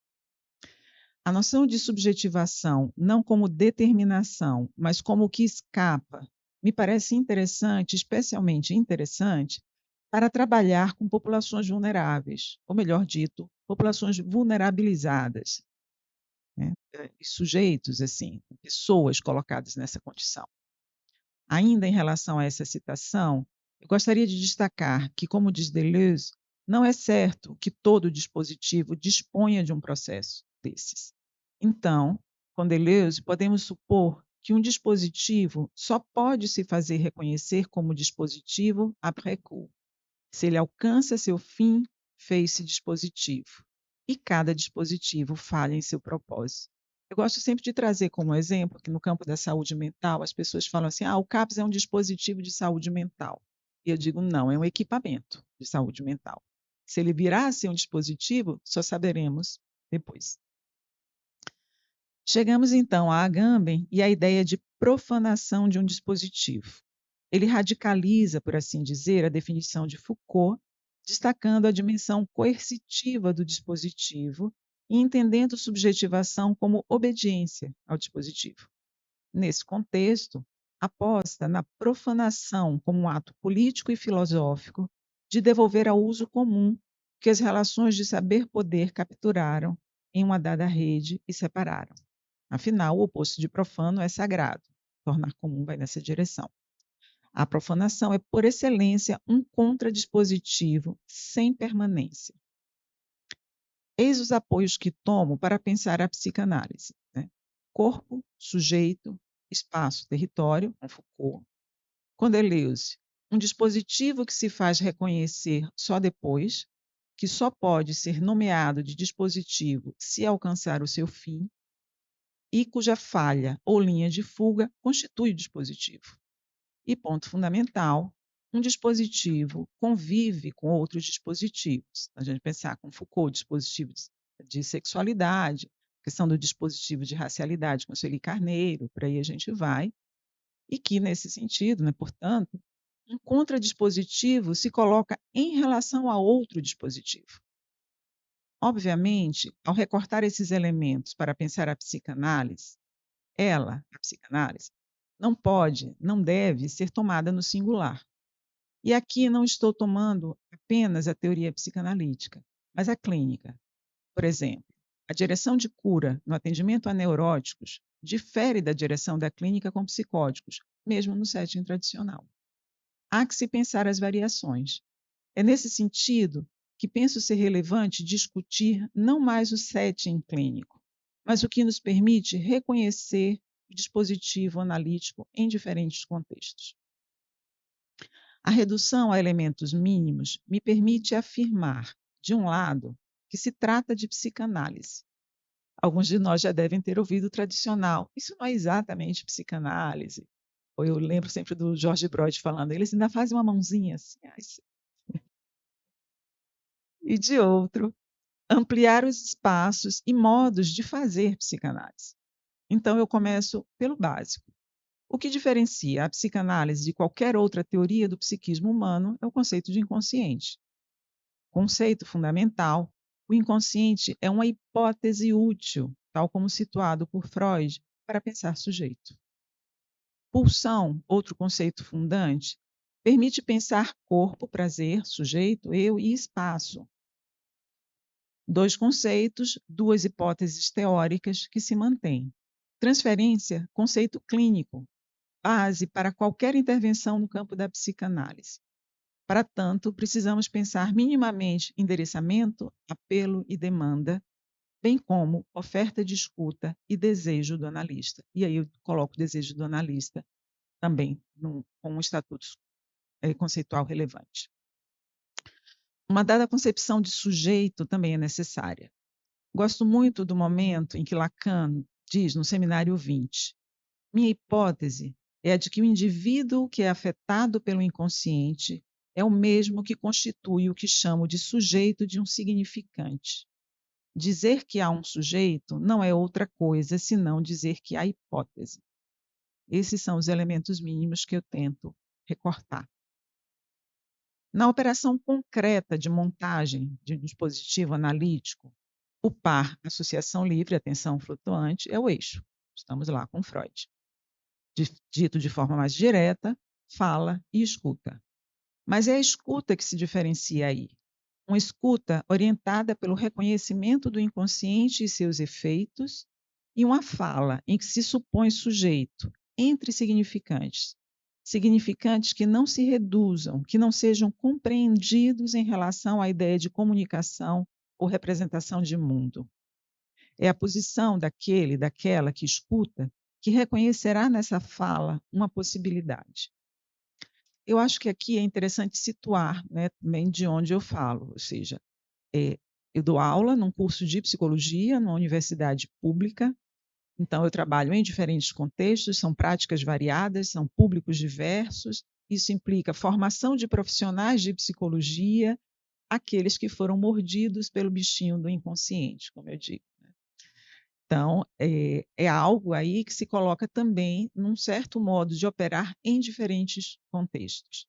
A noção de subjetivação, não como determinação, mas como o que escapa, me parece interessante, especialmente interessante, para trabalhar com populações vulneráveis, ou melhor dito, populações vulnerabilizadas, né? Sujeitos, assim, pessoas colocadas nessa condição. Ainda em relação a essa citação, eu gostaria de destacar que, como diz Deleuze, não é certo que todo dispositivo disponha de um processo desses. Então, com Deleuze, podemos supor que um dispositivo só pode se fazer reconhecer como dispositivo après coup, se ele alcança seu fim, fez-se dispositivo. E cada dispositivo falha em seu propósito. Eu gosto sempre de trazer como exemplo que no campo da saúde mental as pessoas falam assim: o CAPS é um dispositivo de saúde mental. E eu digo: não, é um equipamento de saúde mental. Se ele virar a ser um dispositivo, só saberemos depois. Chegamos então a Agamben e a ideia de profanação de um dispositivo. Ele radicaliza, por assim dizer, a definição de Foucault, destacando a dimensão coercitiva do dispositivo e entendendo subjetivação como obediência ao dispositivo. Nesse contexto, aposta na profanação como um ato político e filosófico de devolver ao uso comum que as relações de saber-poder capturaram em uma dada rede e separaram. Afinal, o oposto de profano é sagrado. Tornar comum vai nessa direção. A profanação é, por excelência, um contradispositivo sem permanência. Eis os apoios que tomo para pensar a psicanálise, né? Corpo, sujeito, espaço, território, com Foucault. Com Deleuze, um dispositivo que se faz reconhecer só depois, que só pode ser nomeado de dispositivo se alcançar o seu fim, e cuja falha ou linha de fuga constitui o dispositivo. E ponto fundamental, um dispositivo convive com outros dispositivos. A gente pensar com Foucault, dispositivo de sexualidade, questão do dispositivo de racialidade com Sueli Carneiro, por aí a gente vai, e que, nesse sentido, né, portanto, um contradispositivo se coloca em relação a outro dispositivo. Obviamente, ao recortar esses elementos para pensar a psicanálise, a psicanálise, não pode, não deve ser tomada no singular. E aqui não estou tomando apenas a teoria psicanalítica, mas a clínica. Por exemplo, a direção de cura no atendimento a neuróticos difere da direção da clínica com psicóticos, mesmo no setting tradicional. Há que se pensar as variações. É nesse sentido que penso ser relevante discutir não mais o setting clínico, mas o que nos permite reconhecer o dispositivo analítico em diferentes contextos. A redução a elementos mínimos me permite afirmar, de um lado, que se trata de psicanálise. Alguns de nós já devem ter ouvido o tradicional: isso não é exatamente psicanálise. Ou eu lembro sempre do Jorge Breuer falando, eles ainda fazem uma mãozinha assim. E de outro, ampliar os espaços e modos de fazer psicanálise. Então, eu começo pelo básico. O que diferencia a psicanálise de qualquer outra teoria do psiquismo humano é o conceito de inconsciente. Conceito fundamental, o inconsciente é uma hipótese útil, tal como situado por Freud, para pensar sujeito. Pulsão, outro conceito fundante, permite pensar corpo, prazer, sujeito, eu e espaço. Dois conceitos, duas hipóteses teóricas que se mantêm. Transferência, conceito clínico, base para qualquer intervenção no campo da psicanálise. Para tanto, precisamos pensar minimamente endereçamento, apelo e demanda, bem como oferta de escuta e desejo do analista. E aí eu coloco o desejo do analista também com um estatuto conceitual relevante. Uma dada concepção de sujeito também é necessária. Gosto muito do momento em que Lacan diz no Seminário 20: minha hipótese é a de que o indivíduo que é afetado pelo inconsciente é o mesmo que constitui o que chamo de sujeito de um significante. Dizer que há um sujeito não é outra coisa senão dizer que há hipótese. Esses são os elementos mínimos que eu tento recortar. Na operação concreta de montagem de um dispositivo analítico, o par associação livre, atenção flutuante, é o eixo. Estamos lá com Freud. Dito de forma mais direta, fala e escuta. Mas é a escuta que se diferencia aí. Uma escuta orientada pelo reconhecimento do inconsciente e seus efeitos, e uma fala em que se supõe sujeito entre significantes. Significantes que não se reduzam, que não sejam compreendidos em relação à ideia de comunicação ou representação de mundo. É a posição daquele, daquela que escuta, que reconhecerá nessa fala uma possibilidade. Eu acho que aqui é interessante situar, né, também de onde eu falo, ou seja, eu dou aula num curso de psicologia numa universidade pública, então eu trabalho em diferentes contextos, são práticas variadas, são públicos diversos, isso implica formação de profissionais de psicologia, aqueles que foram mordidos pelo bichinho do inconsciente, como eu digo. Então, é algo aí que se coloca também num certo modo de operar em diferentes contextos.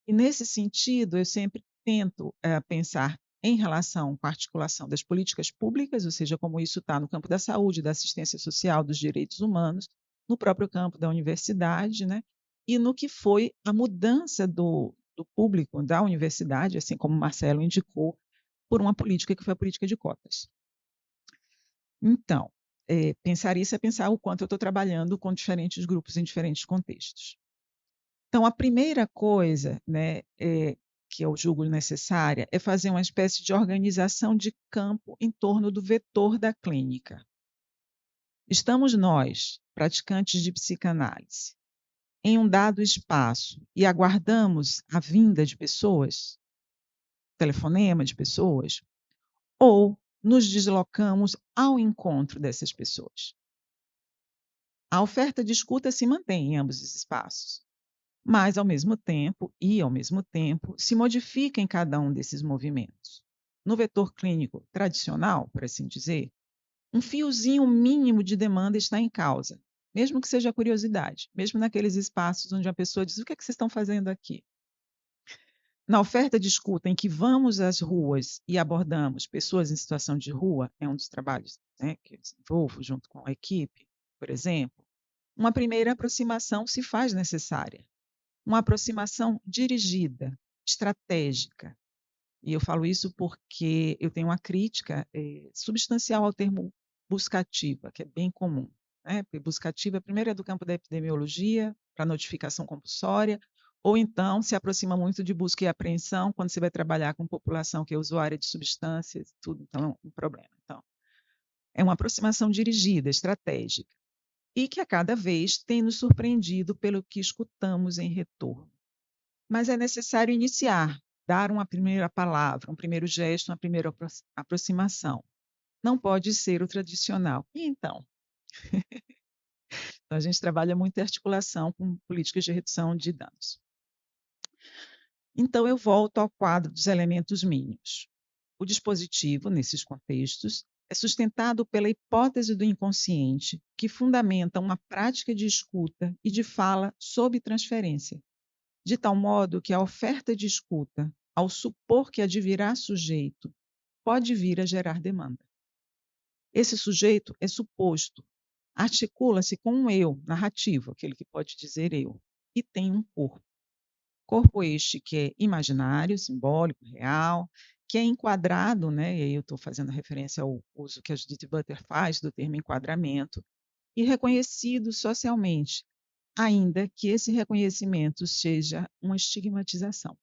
E, nesse sentido, eu sempre tento pensar em relação com a articulação das políticas públicas, ou seja, como isso está no campo da saúde, da assistência social, dos direitos humanos, no próprio campo da universidade, né? E no que foi a mudança do público da universidade, assim como Marcelo indicou, por uma política que foi a política de cotas. Então, pensar isso é pensar o quanto eu estou trabalhando com diferentes grupos em diferentes contextos. Então, a primeira coisa, né, que eu julgo necessária é fazer uma espécie de organização de campo em torno do vetor da clínica. Estamos nós, praticantes de psicanálise, em um dado espaço e aguardamos a vinda de pessoas, telefonema de pessoas, ou nos deslocamos ao encontro dessas pessoas. A oferta de escuta se mantém em ambos os espaços, mas, ao mesmo tempo, se modifica em cada um desses movimentos. No vetor clínico tradicional, por assim dizer, um fiozinho mínimo de demanda está em causa, mesmo que seja curiosidade, mesmo naqueles espaços onde a pessoa diz: o que é que vocês estão fazendo aqui? Na oferta de escuta em que vamos às ruas e abordamos pessoas em situação de rua, é um dos trabalhos, né, que eu desenvolvo junto com a equipe, por exemplo, uma primeira aproximação se faz necessária. Uma aproximação dirigida, estratégica. E eu falo isso porque eu tenho uma crítica substancial ao termo buscativa, que é bem comum. Né? Porque buscativa, primeiro, é do campo da epidemiologia, para notificação compulsória, ou então se aproxima muito de busca e apreensão quando você vai trabalhar com população que é usuária de substâncias, tudo, então é um problema. Então, é uma aproximação dirigida, estratégica, e que a cada vez tem nos surpreendido pelo que escutamos em retorno. Mas é necessário iniciar, dar uma primeira palavra, um primeiro gesto, uma primeira aproximação. Não pode ser o tradicional. E então? Então, a gente trabalha muito em articulação com políticas de redução de danos. Então, eu volto ao quadro dos elementos mínimos. O dispositivo, nesses contextos, é sustentado pela hipótese do inconsciente, que fundamenta uma prática de escuta e de fala sob transferência, de tal modo que a oferta de escuta, ao supor que advirá sujeito, pode vir a gerar demanda. Esse sujeito é suposto, articula-se com um eu narrativo, aquele que pode dizer eu, e tem um corpo. Corpo este que é imaginário, simbólico, real, que é enquadrado, né, e aí eu estou fazendo referência ao uso que a Judith Butler faz do termo enquadramento, e reconhecido socialmente, ainda que esse reconhecimento seja uma estigmatização.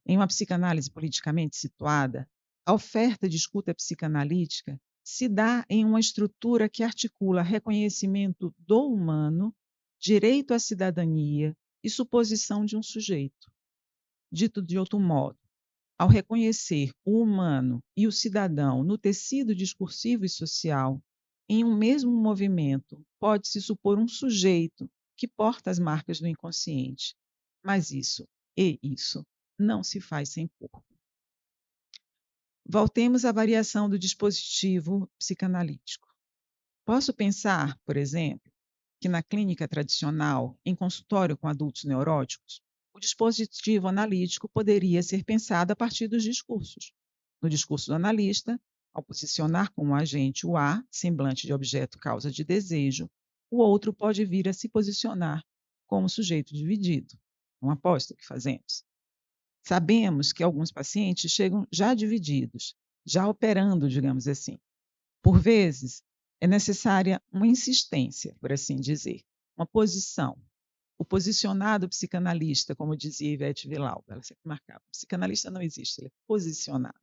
Em uma psicanálise politicamente situada, a oferta de escuta psicanalítica se dá em uma estrutura que articula reconhecimento do humano, direito à cidadania e suposição de um sujeito. Dito de outro modo, ao reconhecer o humano e o cidadão no tecido discursivo e social, em um mesmo movimento, pode-se supor um sujeito que porta as marcas do inconsciente. Mas isso não se faz sem corpo. Voltemos à variação do dispositivo psicanalítico. Posso pensar, por exemplo, que na clínica tradicional, em consultório com adultos neuróticos, o dispositivo analítico poderia ser pensado a partir dos discursos. No discurso do analista, ao posicionar como agente o A, semblante de objeto causa de desejo, o outro pode vir a se posicionar como sujeito dividido. Uma aposta que fazemos. Sabemos que alguns pacientes chegam já divididos, já operando, digamos assim. Por vezes, é necessária uma insistência, por assim dizer, uma posição. O posicionado psicanalista, como dizia Ivete Villalba, ela sempre marcava, o psicanalista não existe, ele é posicionado.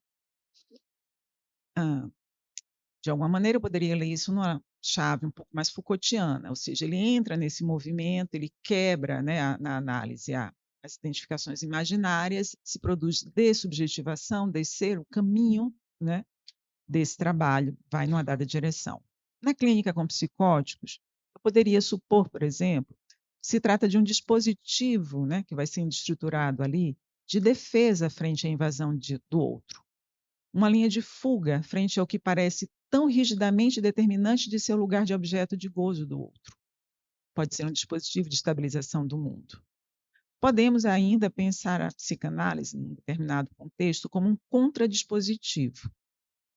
De alguma maneira, eu poderia ler isso numa chave um pouco mais Foucaultiana, ou seja, ele entra nesse movimento, ele quebra, né, na análise as identificações imaginárias, se produz dessubjetivação, descer o caminho, né, desse trabalho, vai numa dada direção. Na clínica com psicóticos, eu poderia supor, por exemplo, que se trata de um dispositivo, né, que vai sendo estruturado ali, de defesa frente à invasão do outro. Uma linha de fuga frente ao que parece tão rigidamente determinante de ser o lugar de objeto de gozo do outro. Pode ser um dispositivo de estabilização do mundo. Podemos ainda pensar a psicanálise, em um determinado contexto, como um contradispositivo.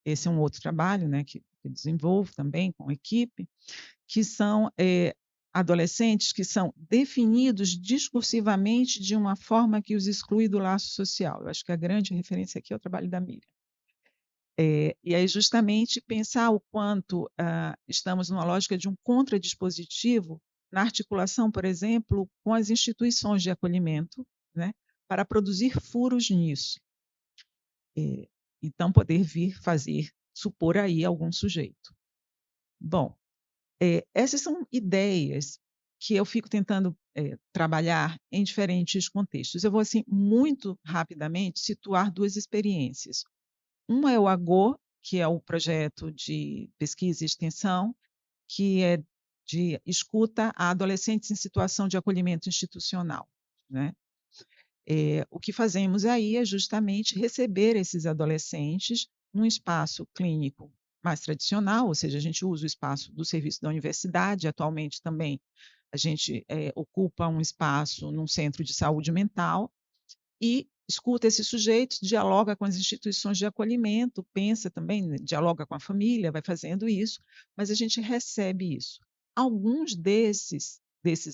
Esse é um outro trabalho, né, que desenvolvo também com a equipe, que são adolescentes que são definidos discursivamente de uma forma que os exclui do laço social. Eu acho que a grande referência aqui é o trabalho da Miriam. E aí, justamente, pensar o quanto estamos numa lógica de um contradispositivo na articulação, por exemplo, com as instituições de acolhimento, né, para produzir furos nisso. Então, poder vir supor aí algum sujeito. Bom, essas são ideias que eu fico tentando trabalhar em diferentes contextos. Eu vou, assim, muito rapidamente situar duas experiências. Uma é o AGO, que é o projeto de pesquisa e extensão, que é de escuta a adolescentes em situação de acolhimento institucional, né? O que fazemos aí é justamente receber esses adolescentes num espaço clínico mais tradicional, ou seja, a gente usa o espaço do serviço da universidade, atualmente também a gente ocupa um espaço num centro de saúde mental e escuta esses sujeitos, dialoga com as instituições de acolhimento, pensa também, né, dialoga com a família, vai fazendo isso, mas a gente recebe isso. Alguns desses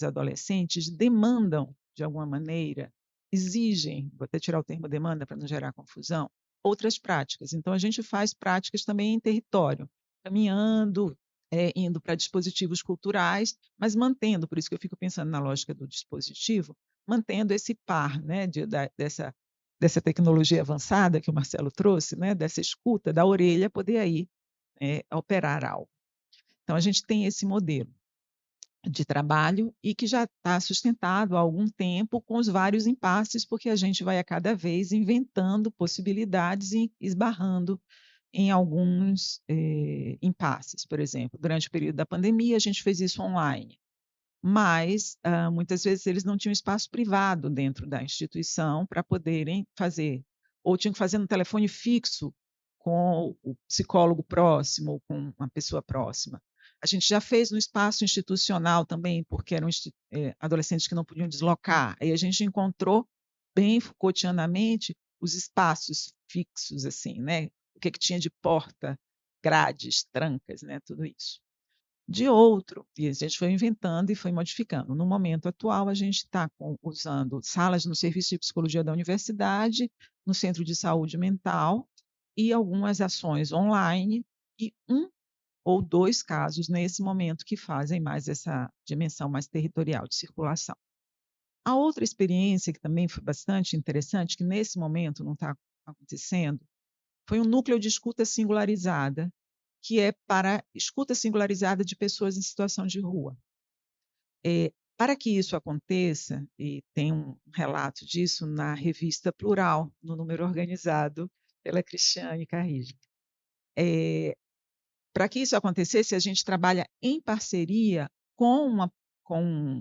adolescentes demandam, de alguma maneira, exigem, vou até tirar o termo demanda para não gerar confusão, outras práticas. Então, a gente faz práticas também em território, caminhando, indo para dispositivos culturais, mas mantendo, por isso que eu fico pensando na lógica do dispositivo, mantendo esse par, né, dessa tecnologia avançada que o Marcelo trouxe, né, dessa escuta da orelha, poder aí operar algo. Então, a gente tem esse modelo de trabalho e que já está sustentado há algum tempo com os vários impasses, porque a gente vai a cada vez inventando possibilidades e esbarrando em alguns impasses. Por exemplo, durante o período da pandemia, a gente fez isso online, mas muitas vezes eles não tinham espaço privado dentro da instituição para poderem fazer, ou tinham que fazer no telefone fixo com o psicólogo próximo ou com uma pessoa próxima. A gente já fez no espaço institucional também, porque eram adolescentes que não podiam deslocar. Aí a gente encontrou bem Foucaultianamente os espaços fixos, assim, né? O que tinha de porta, grades, trancas, né? Tudo isso. De outro, e a gente foi inventando e foi modificando. No momento atual, a gente está usando salas no serviço de psicologia da universidade, no centro de saúde mental e algumas ações online e um ou dois casos nesse momento que fazem mais essa dimensão mais territorial de circulação. A outra experiência que também foi bastante interessante, que nesse momento não está acontecendo, foi um núcleo de escuta singularizada, que é para escuta singularizada de pessoas em situação de rua. Para que isso aconteça, e tem um relato disso na revista Plural, no número organizado pela Cristiane Carrijo. Para que isso acontecesse, a gente trabalha em parceria com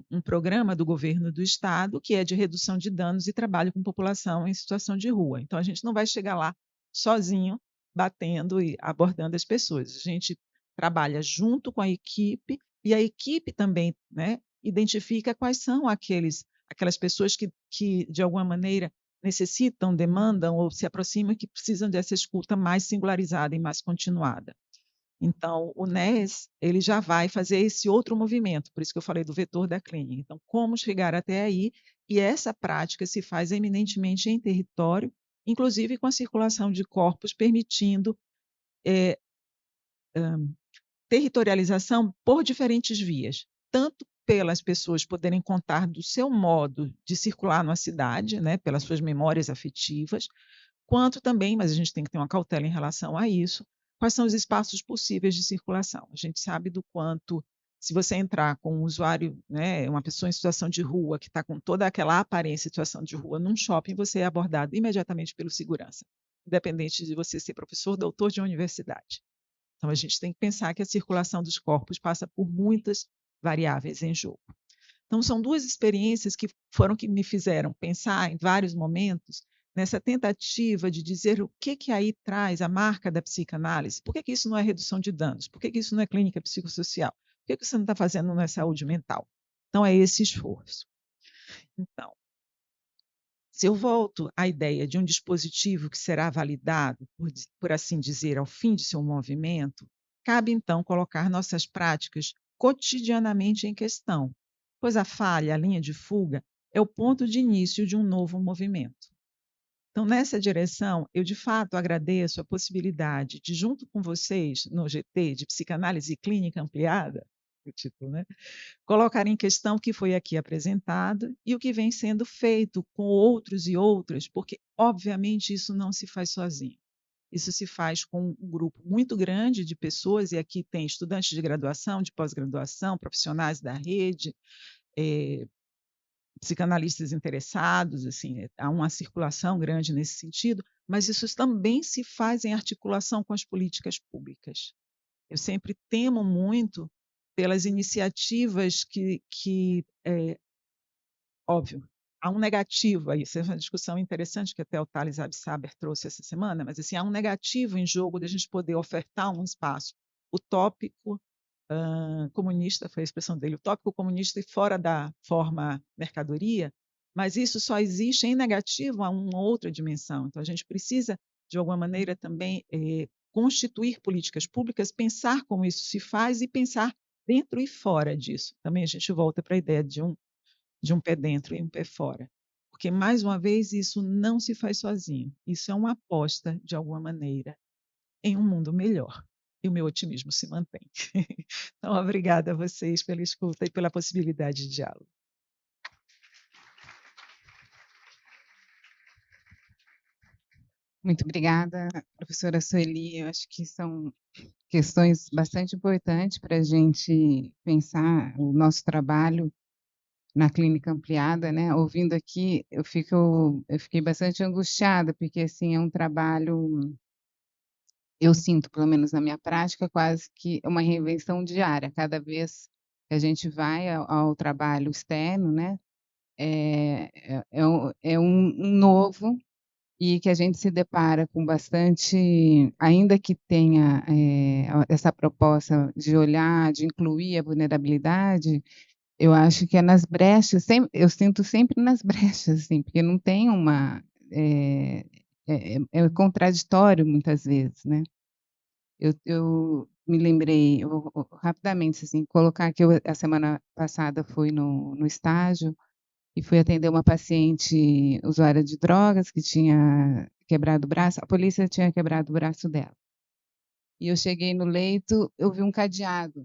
um programa do governo do estado, que é de redução de danos e trabalho com população em situação de rua. Então, a gente não vai chegar lá sozinho, batendo e abordando as pessoas. A gente trabalha junto com a equipe, e a equipe também, né, identifica quais são aquelas aquelas pessoas que, de alguma maneira, necessitam, demandam ou se aproximam e que precisam dessa escuta mais singularizada e mais continuada. Então, o NES ele já vai fazer esse outro movimento, por isso que eu falei do vetor da clínica. Então, como chegar até aí? E essa prática se faz eminentemente em território, inclusive com a circulação de corpos, permitindo territorialização por diferentes vias, tanto pelas pessoas poderem contar do seu modo de circular numa cidade, né, pelas suas memórias afetivas, quanto também, mas a gente tem que ter uma cautela em relação a isso, quais são os espaços possíveis de circulação. A gente sabe do quanto, se você entrar com um usuário, né, uma pessoa em situação de rua, que está com toda aquela aparência de situação de rua num shopping, você é abordado imediatamente pelo segurança, independente de você ser professor, doutor de uma universidade. Então, a gente tem que pensar que a circulação dos corpos passa por muitas variáveis em jogo. Então, são duas experiências que foram que me fizeram pensar em vários momentos nessa tentativa de dizer o que aí traz a marca da psicanálise. Por que isso não é redução de danos? Por que isso não é clínica psicossocial? Por que você não está fazendo não é saúde mental? Então, é esse esforço. Então, se eu volto à ideia de um dispositivo que será validado, por assim dizer, ao fim de seu movimento, cabe então colocar nossas práticas cotidianamente em questão, pois a falha, a linha de fuga, é o ponto de início de um novo movimento. Então, nessa direção, eu de fato agradeço a possibilidade de, junto com vocês, no GT de Psicanálise Clínica Ampliada, o título, né? Colocar em questão o que foi aqui apresentado e o que vem sendo feito com outros e outras, porque, obviamente, isso não se faz sozinho. Isso se faz com um grupo muito grande de pessoas, e aqui tem estudantes de graduação, de pós-graduação, profissionais da rede, psicanalistas interessados, assim, há uma circulação grande nesse sentido, mas isso também se faz em articulação com as políticas públicas. Eu sempre temo muito pelas iniciativas óbvio, há um negativo aí, isso é uma discussão interessante que até o Thales Absaber trouxe essa semana, mas assim, há um negativo em jogo de a gente poder ofertar um espaço utópico comunista, foi a expressão dele, utópico comunista e fora da forma mercadoria, mas isso só existe em negativo a uma outra dimensão. Então, a gente precisa, de alguma maneira, também constituir políticas públicas, pensar como isso se faz e pensar dentro e fora disso. Também a gente volta para a ideia de um pé dentro e um pé fora. Porque, mais uma vez, isso não se faz sozinho. Isso é uma aposta, de alguma maneira, em um mundo melhor. E o meu otimismo se mantém. Então, obrigada a vocês pela escuta e pela possibilidade de diálogo. Muito obrigada, professora Sueli. Eu acho que são questões bastante importantes para a gente pensar o nosso trabalho na clínica ampliada, né? Ouvindo aqui, eu fiquei bastante angustiada, porque assim é um trabalho, eu sinto, pelo menos na minha prática, quase que uma reinvenção diária. Cada vez que a gente vai ao trabalho externo, né? É um novo, e que a gente se depara com bastante, ainda que tenha essa proposta de olhar, de incluir a vulnerabilidade, eu acho que é nas brechas, eu sinto sempre nas brechas, assim, porque não tem uma. É contraditório muitas vezes, né? Eu me lembrei, rapidamente, assim, colocar que a semana passada fui no estágio e fui atender uma paciente usuária de drogas que tinha quebrado o braço, a polícia tinha quebrado o braço dela. E eu cheguei no leito, eu vi um cadeado.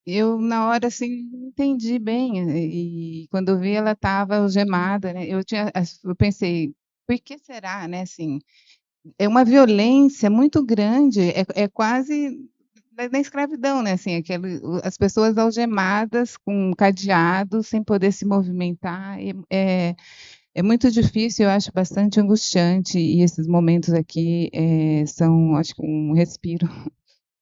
Eu, na hora, assim, não entendi bem, e quando eu vi ela estava algemada, né, eu pensei: "Por que será?", né, assim, é uma violência muito grande, é quase da escravidão, né, assim, as pessoas algemadas com cadeado, sem poder se movimentar, é muito difícil, eu acho bastante angustiante, e esses momentos aqui, são, acho que um respiro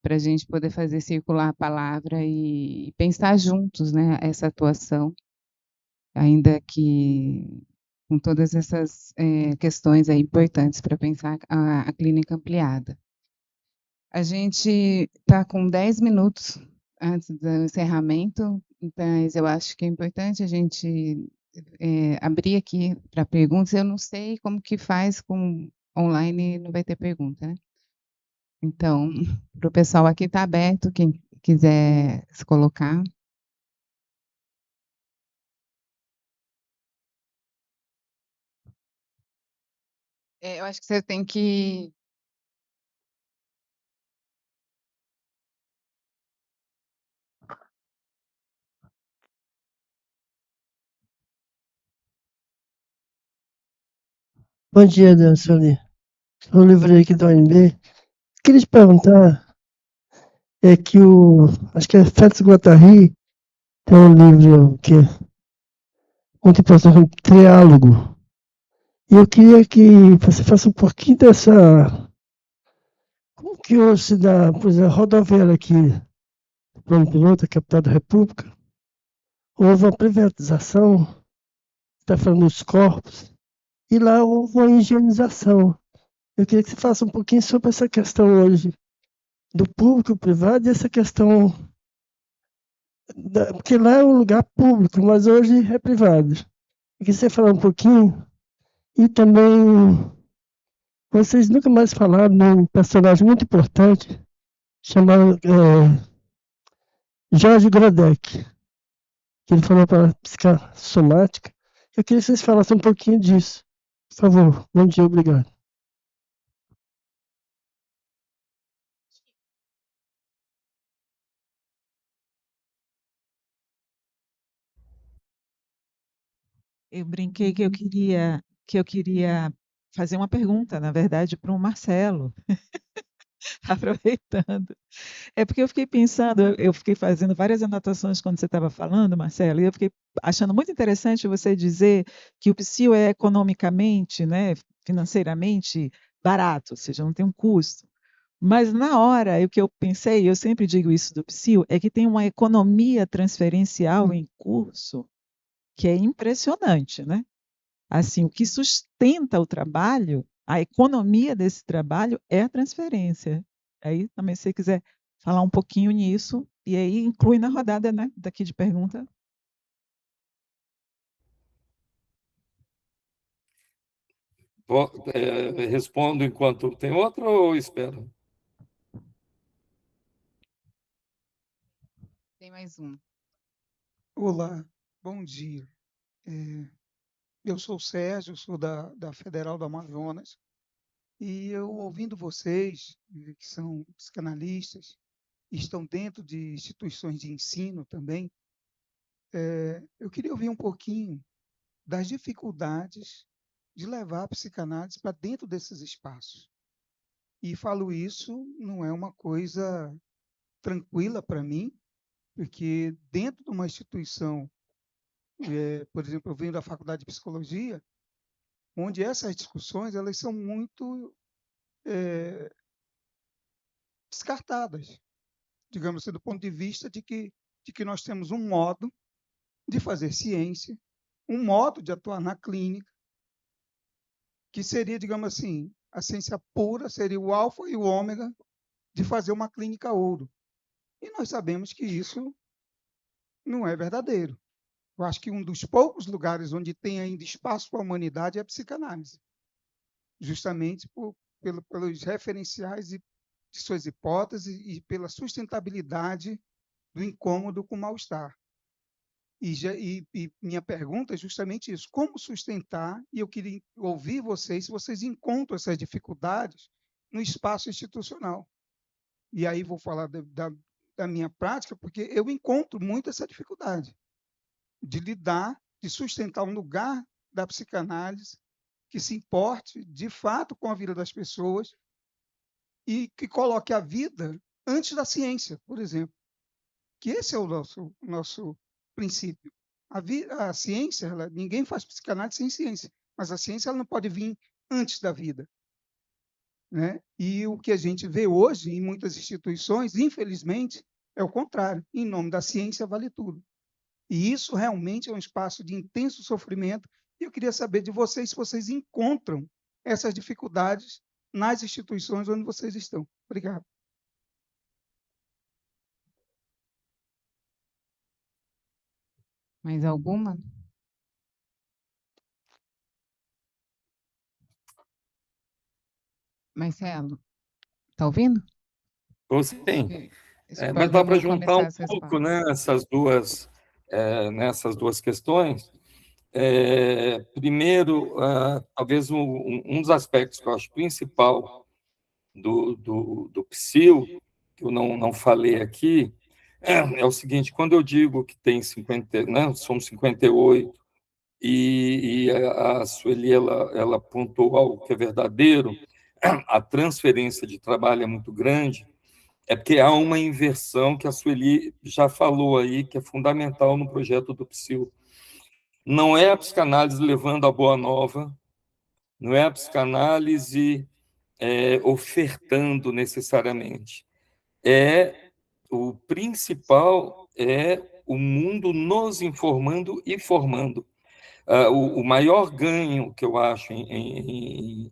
para a gente poder fazer circular a palavra e pensar juntos, né, essa atuação, ainda que com todas essas questões aí importantes para pensar a clínica ampliada. A gente está com 10 minutos antes do encerramento, mas eu acho que é importante a gente abrir aqui para perguntas. Eu não sei como que faz com online, não vai ter pergunta, né? Então, para o pessoal aqui está aberto, quem quiser se colocar. Eu acho que você tem que... Bom dia, Dansoli. Sou o livreiro aqui da UNB. Queria te perguntar, que acho que é Félix Guattari, tem um livro que é muito importante, um triálogo. E eu queria que você faça um pouquinho como que hoje se dá, por exemplo, a rodoviária aqui, plano piloto, a capital da República, houve uma privatização, está falando dos corpos, e lá houve uma higienização. Eu queria que você faça um pouquinho sobre essa questão hoje, do público e privado, e essa questão, porque lá é um lugar público, mas hoje é privado. Eu queria que você falar um pouquinho, e também, vocês nunca mais falaram de um personagem muito importante, chamado Jorge Grodek, que ele falou para psicossomática. Eu queria que vocês falassem um pouquinho disso. Por favor, bom dia, obrigado. Eu brinquei que eu queria fazer uma pergunta, na verdade, para o Marcelo, aproveitando. É porque eu fiquei pensando, eu fiquei fazendo várias anotações quando você estava falando, Marcelo, e eu fiquei achando muito interessante você dizer que o psil é economicamente, né, financeiramente barato, ou seja, não tem um custo. Mas na hora, o que eu pensei, eu sempre digo isso do psil, é que tem uma economia transferencial em curso que é impressionante, né? Assim, o que sustenta o trabalho, a economia desse trabalho é a transferência. Aí também, se você quiser falar um pouquinho nisso, e aí inclui na rodada, né, daqui de pergunta. Respondo enquanto tem outro ou espero? Tem mais um. Olá, bom dia. Eu sou o Sérgio, sou da Federal do Amazonas, e eu ouvindo vocês, que são psicanalistas, e estão dentro de instituições de ensino também, eu queria ouvir um pouquinho das dificuldades de levar a psicanálise para dentro desses espaços. E falo isso, não é uma coisa tranquila para mim, porque dentro de uma instituição, por exemplo, eu venho da Faculdade de Psicologia, onde essas discussões elas são muito descartadas, digamos assim, do ponto de vista de que nós temos um modo de fazer ciência, um modo de atuar na clínica, que seria, digamos assim, a ciência pura, seria o alfa e o ômega de fazer uma clínica ouro. E nós sabemos que isso não é verdadeiro. Eu acho que um dos poucos lugares onde tem ainda espaço para a humanidade é a psicanálise, justamente pelos referenciais de suas hipóteses e pela sustentabilidade do incômodo com o mal-estar. E minha pergunta é justamente isso: como sustentar? E eu queria ouvir vocês, se vocês encontram essas dificuldades no espaço institucional. E aí vou falar da minha prática, porque eu encontro muito essa dificuldade de lidar, de sustentar um lugar da psicanálise que se importe, de fato, com a vida das pessoas e que coloque a vida antes da ciência, por exemplo. Que esse é o nosso princípio. A ciência, ninguém faz psicanálise sem ciência, mas a ciência ela não pode vir antes da vida. Né? E o que a gente vê hoje em muitas instituições, infelizmente, é o contrário. Em nome da ciência vale tudo. E isso realmente é um espaço de intenso sofrimento. E eu queria saber de vocês se vocês encontram essas dificuldades nas instituições onde vocês estão. Obrigado. Mais alguma? Marcelo, tá ouvindo? Sim. Mas dá para juntar um pouco, né, nessas duas questões. Primeiro, talvez um dos aspectos que eu acho principal do PSIL, que eu não falei aqui, é o seguinte: quando eu digo que tem 50, né, somos 58, e a Sueli ela apontou algo que é verdadeiro, a transferência de trabalho é muito grande, é porque há uma inversão que a Sueli já falou aí, que é fundamental no projeto do PSIL. Não é a psicanálise levando a boa nova, não é a psicanálise ofertando necessariamente. O principal é o mundo nos informando e formando. O maior ganho que eu acho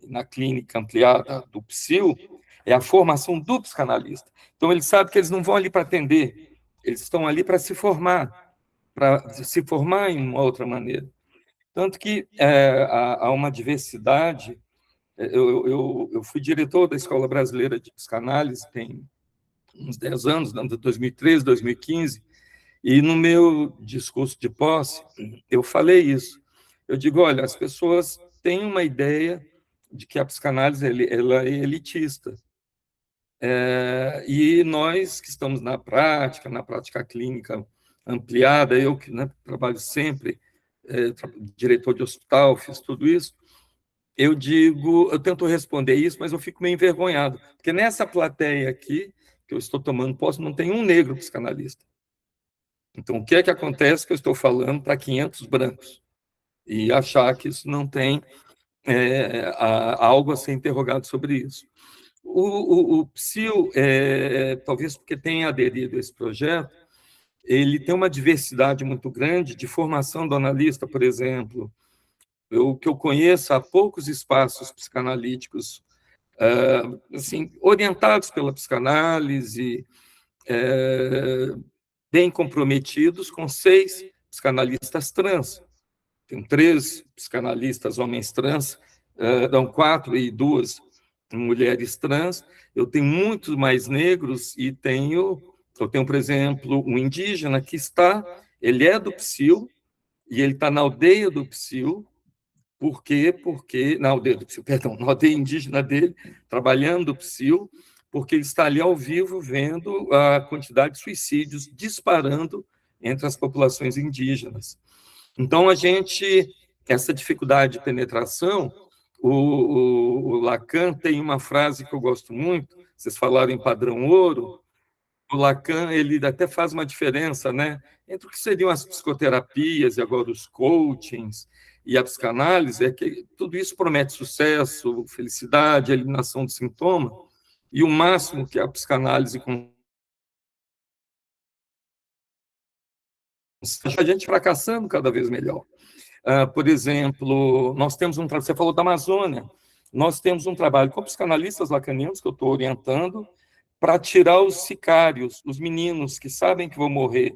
na clínica ampliada do PSIL é a formação do psicanalista. Então, ele sabe que eles não vão ali para atender, eles estão ali para se formar em uma outra maneira. Tanto que há uma diversidade. Eu fui diretor da Escola Brasileira de Psicanálise, tem uns 10 anos, de 2013, 2015, e no meu discurso de posse, eu falei isso. Eu digo, olha, as pessoas têm uma ideia de que a psicanálise ela é elitista. E nós que estamos na prática clínica ampliada, eu que, né, trabalho sempre, diretor de hospital, fiz tudo isso, eu tento responder isso, mas eu fico meio envergonhado, porque nessa plateia aqui, que eu estou tomando posse, não tem um negro psicanalista. Então, o que é que acontece que eu estou falando para 500 brancos? E achar que isso não tem algo a ser interrogado sobre isso. O PSIL, talvez porque tenha aderido a esse projeto, ele tem uma diversidade muito grande de formação do analista, por exemplo. Que eu conheço, há poucos espaços psicanalíticos assim, orientados pela psicanálise, bem comprometidos, com 6 psicanalistas trans. Tem 3 psicanalistas homens trans, 4 e 2 mulheres trans. Eu tenho muitos mais negros e eu tenho, por exemplo, um indígena que ele é do PSIL e ele está na aldeia do PSIL. Por quê? Porque na aldeia do PSIL, perdão, na aldeia indígena dele, trabalhando do PSIL, porque ele está ali ao vivo vendo a quantidade de suicídios disparando entre as populações indígenas. Então, essa dificuldade de penetração, o Lacan tem uma frase que eu gosto muito, vocês falaram em padrão ouro, o Lacan ele até faz uma diferença, né, entre o que seriam as psicoterapias e agora os coachings e a psicanálise, é que tudo isso promete sucesso, felicidade, eliminação do sintoma, e o máximo que a psicanálise a gente fracassando cada vez melhor. Por exemplo, nós temos você falou da Amazônia, nós temos um trabalho com psicanalistas lacanianos, que eu estou orientando, para tirar os sicários, os meninos que sabem que vão morrer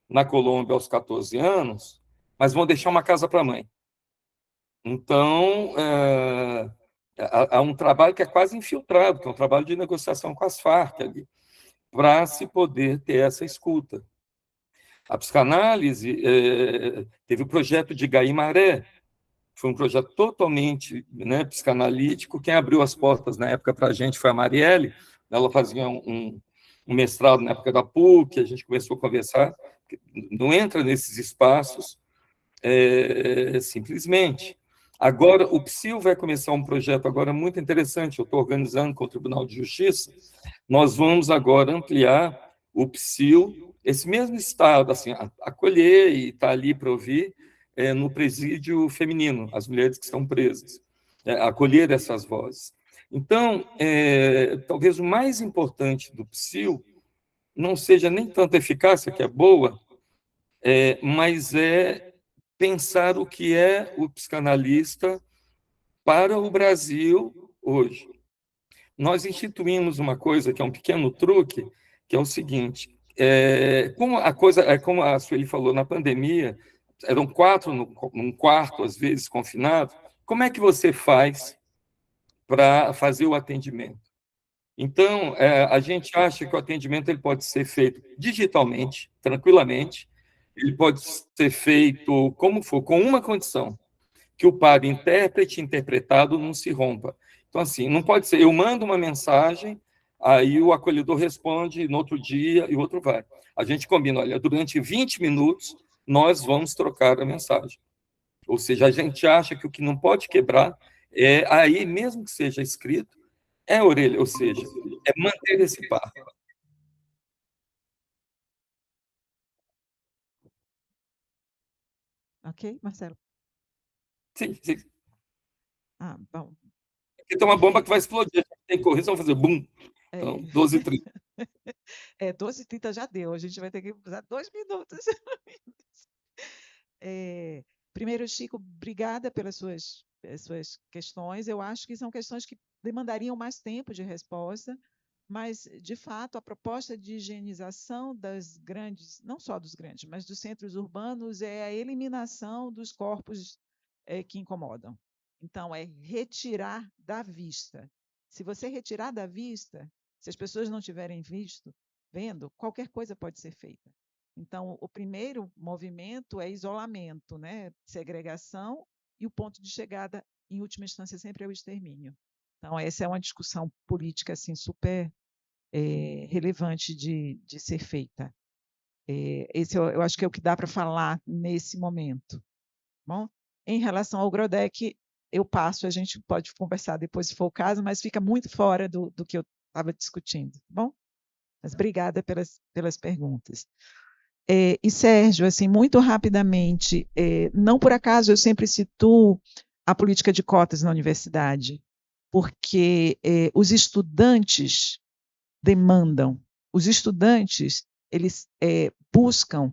na Colômbia aos 14 anos, mas vão deixar uma casa para a mãe. Então, há um trabalho que é quase infiltrado, que é um trabalho de negociação com as Farc ali, para se poder ter essa escuta. A psicanálise teve o projeto de Gaí-Maré, foi um projeto totalmente, né, psicanalítico. Quem abriu as portas na época para a gente foi a Marielle, ela fazia um mestrado na época da PUC, a gente começou a conversar, não entra nesses espaços simplesmente. Agora, o PSIL vai começar um projeto agora muito interessante, eu estou organizando com o Tribunal de Justiça, nós vamos agora ampliar o PSIL, esse mesmo estado, assim, acolher e estar ali para ouvir, no presídio feminino, as mulheres que estão presas, acolher essas vozes. Então, talvez o mais importante do PSIL não seja nem tanto a eficácia, que é boa, mas pensar o que é o psicanalista para o Brasil hoje. Nós instituímos uma coisa que é um pequeno truque, que é o seguinte: como a Sueli falou, na pandemia, eram 4 num quarto, às vezes, confinado. Como é que você faz para fazer o atendimento. Então, a gente acha que o atendimento ele pode ser feito digitalmente, tranquilamente, ele pode ser feito como for, com uma condição, que o par intérprete e interpretado não se rompa. Então, assim, não pode ser, eu mando uma mensagem, aí o acolhedor responde no outro dia e o outro vai. A gente combina, olha, durante 20 minutos nós vamos trocar a mensagem. Ou seja, a gente acha que o que não pode quebrar é, aí mesmo que seja escrito, é a orelha, ou seja, é manter esse par. Ok, Marcelo? Sim, sim. Ah, bom. Aqui tem uma bomba Perfeito. que vai explodir, a gente tem que correr, só fazer bum. Então, 12h30. 12h30 já deu, a gente vai ter que usar 2 minutos. Primeiro, Chico, obrigada pelas suas questões. Eu acho que são questões que demandariam mais tempo de resposta, mas, de fato, a proposta de higienização das grandes, não só dos grandes, mas dos centros urbanos, é a eliminação dos corpos que incomodam. Então, é retirar da vista. Se você retirar da vista, se as pessoas não tiverem vendo, qualquer coisa pode ser feita. Então, o primeiro movimento é isolamento, né? Segregação, e o ponto de chegada, em última instância, sempre é o extermínio. Então, essa é uma discussão política assim, super relevante de ser feita. Esse eu acho que é o que dá para falar nesse momento. Bom, em relação ao Grodec, eu passo, a gente pode conversar depois, se for o caso, mas fica muito fora do que eu estava discutindo. Bom, mas obrigada pelas perguntas. E, Sérgio, assim, muito rapidamente, não por acaso eu sempre situo a política de cotas na universidade, porque os estudantes demandam, os estudantes eles buscam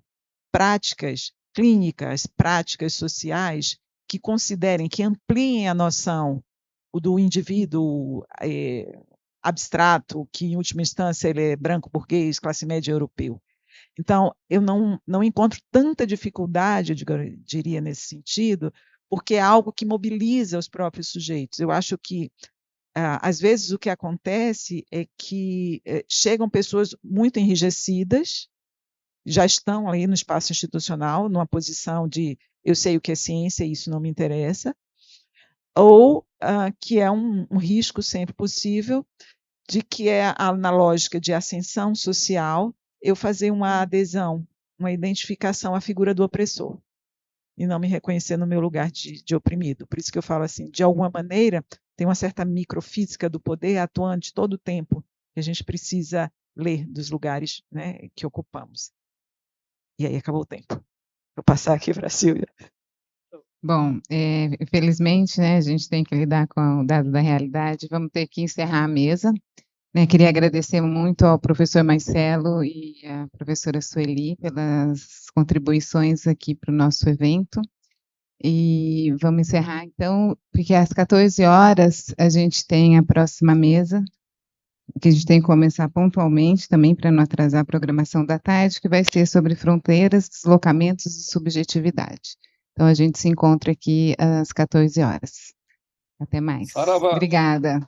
práticas clínicas, práticas sociais que considerem, que ampliem a noção do indivíduo abstrato, que em última instância ele é branco, burguês, classe média europeu. Então, eu não encontro tanta dificuldade, eu diria, nesse sentido, porque é algo que mobiliza os próprios sujeitos. Eu acho que, às vezes, o que acontece é que chegam pessoas muito enrijecidas, já estão aí no espaço institucional, numa posição de eu sei o que é ciência e isso não me interessa, ou que é um risco sempre possível de que na lógica de ascensão social, eu fazer uma adesão, uma identificação à figura do opressor, e não me reconhecer no meu lugar de oprimido. Por isso que eu falo assim, de alguma maneira, tem uma certa microfísica do poder atuante todo o tempo, que a gente precisa ler dos lugares, né, que ocupamos. E aí acabou o tempo. Vou passar aqui para a Silvia. Bom, infelizmente, né, a gente tem que lidar com o dado da realidade, vamos ter que encerrar a mesa. Né, queria agradecer muito ao professor Marcelo e à professora Sueli pelas contribuições aqui para o nosso evento. E vamos encerrar, então, porque às 14 horas a gente tem a próxima mesa, que a gente tem que começar pontualmente também, para não atrasar a programação da tarde, que vai ser sobre fronteiras, deslocamentos e subjetividade. Então, a gente se encontra aqui às 14 horas. Até mais. Saravá. Obrigada.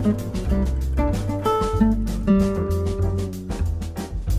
Obrigada.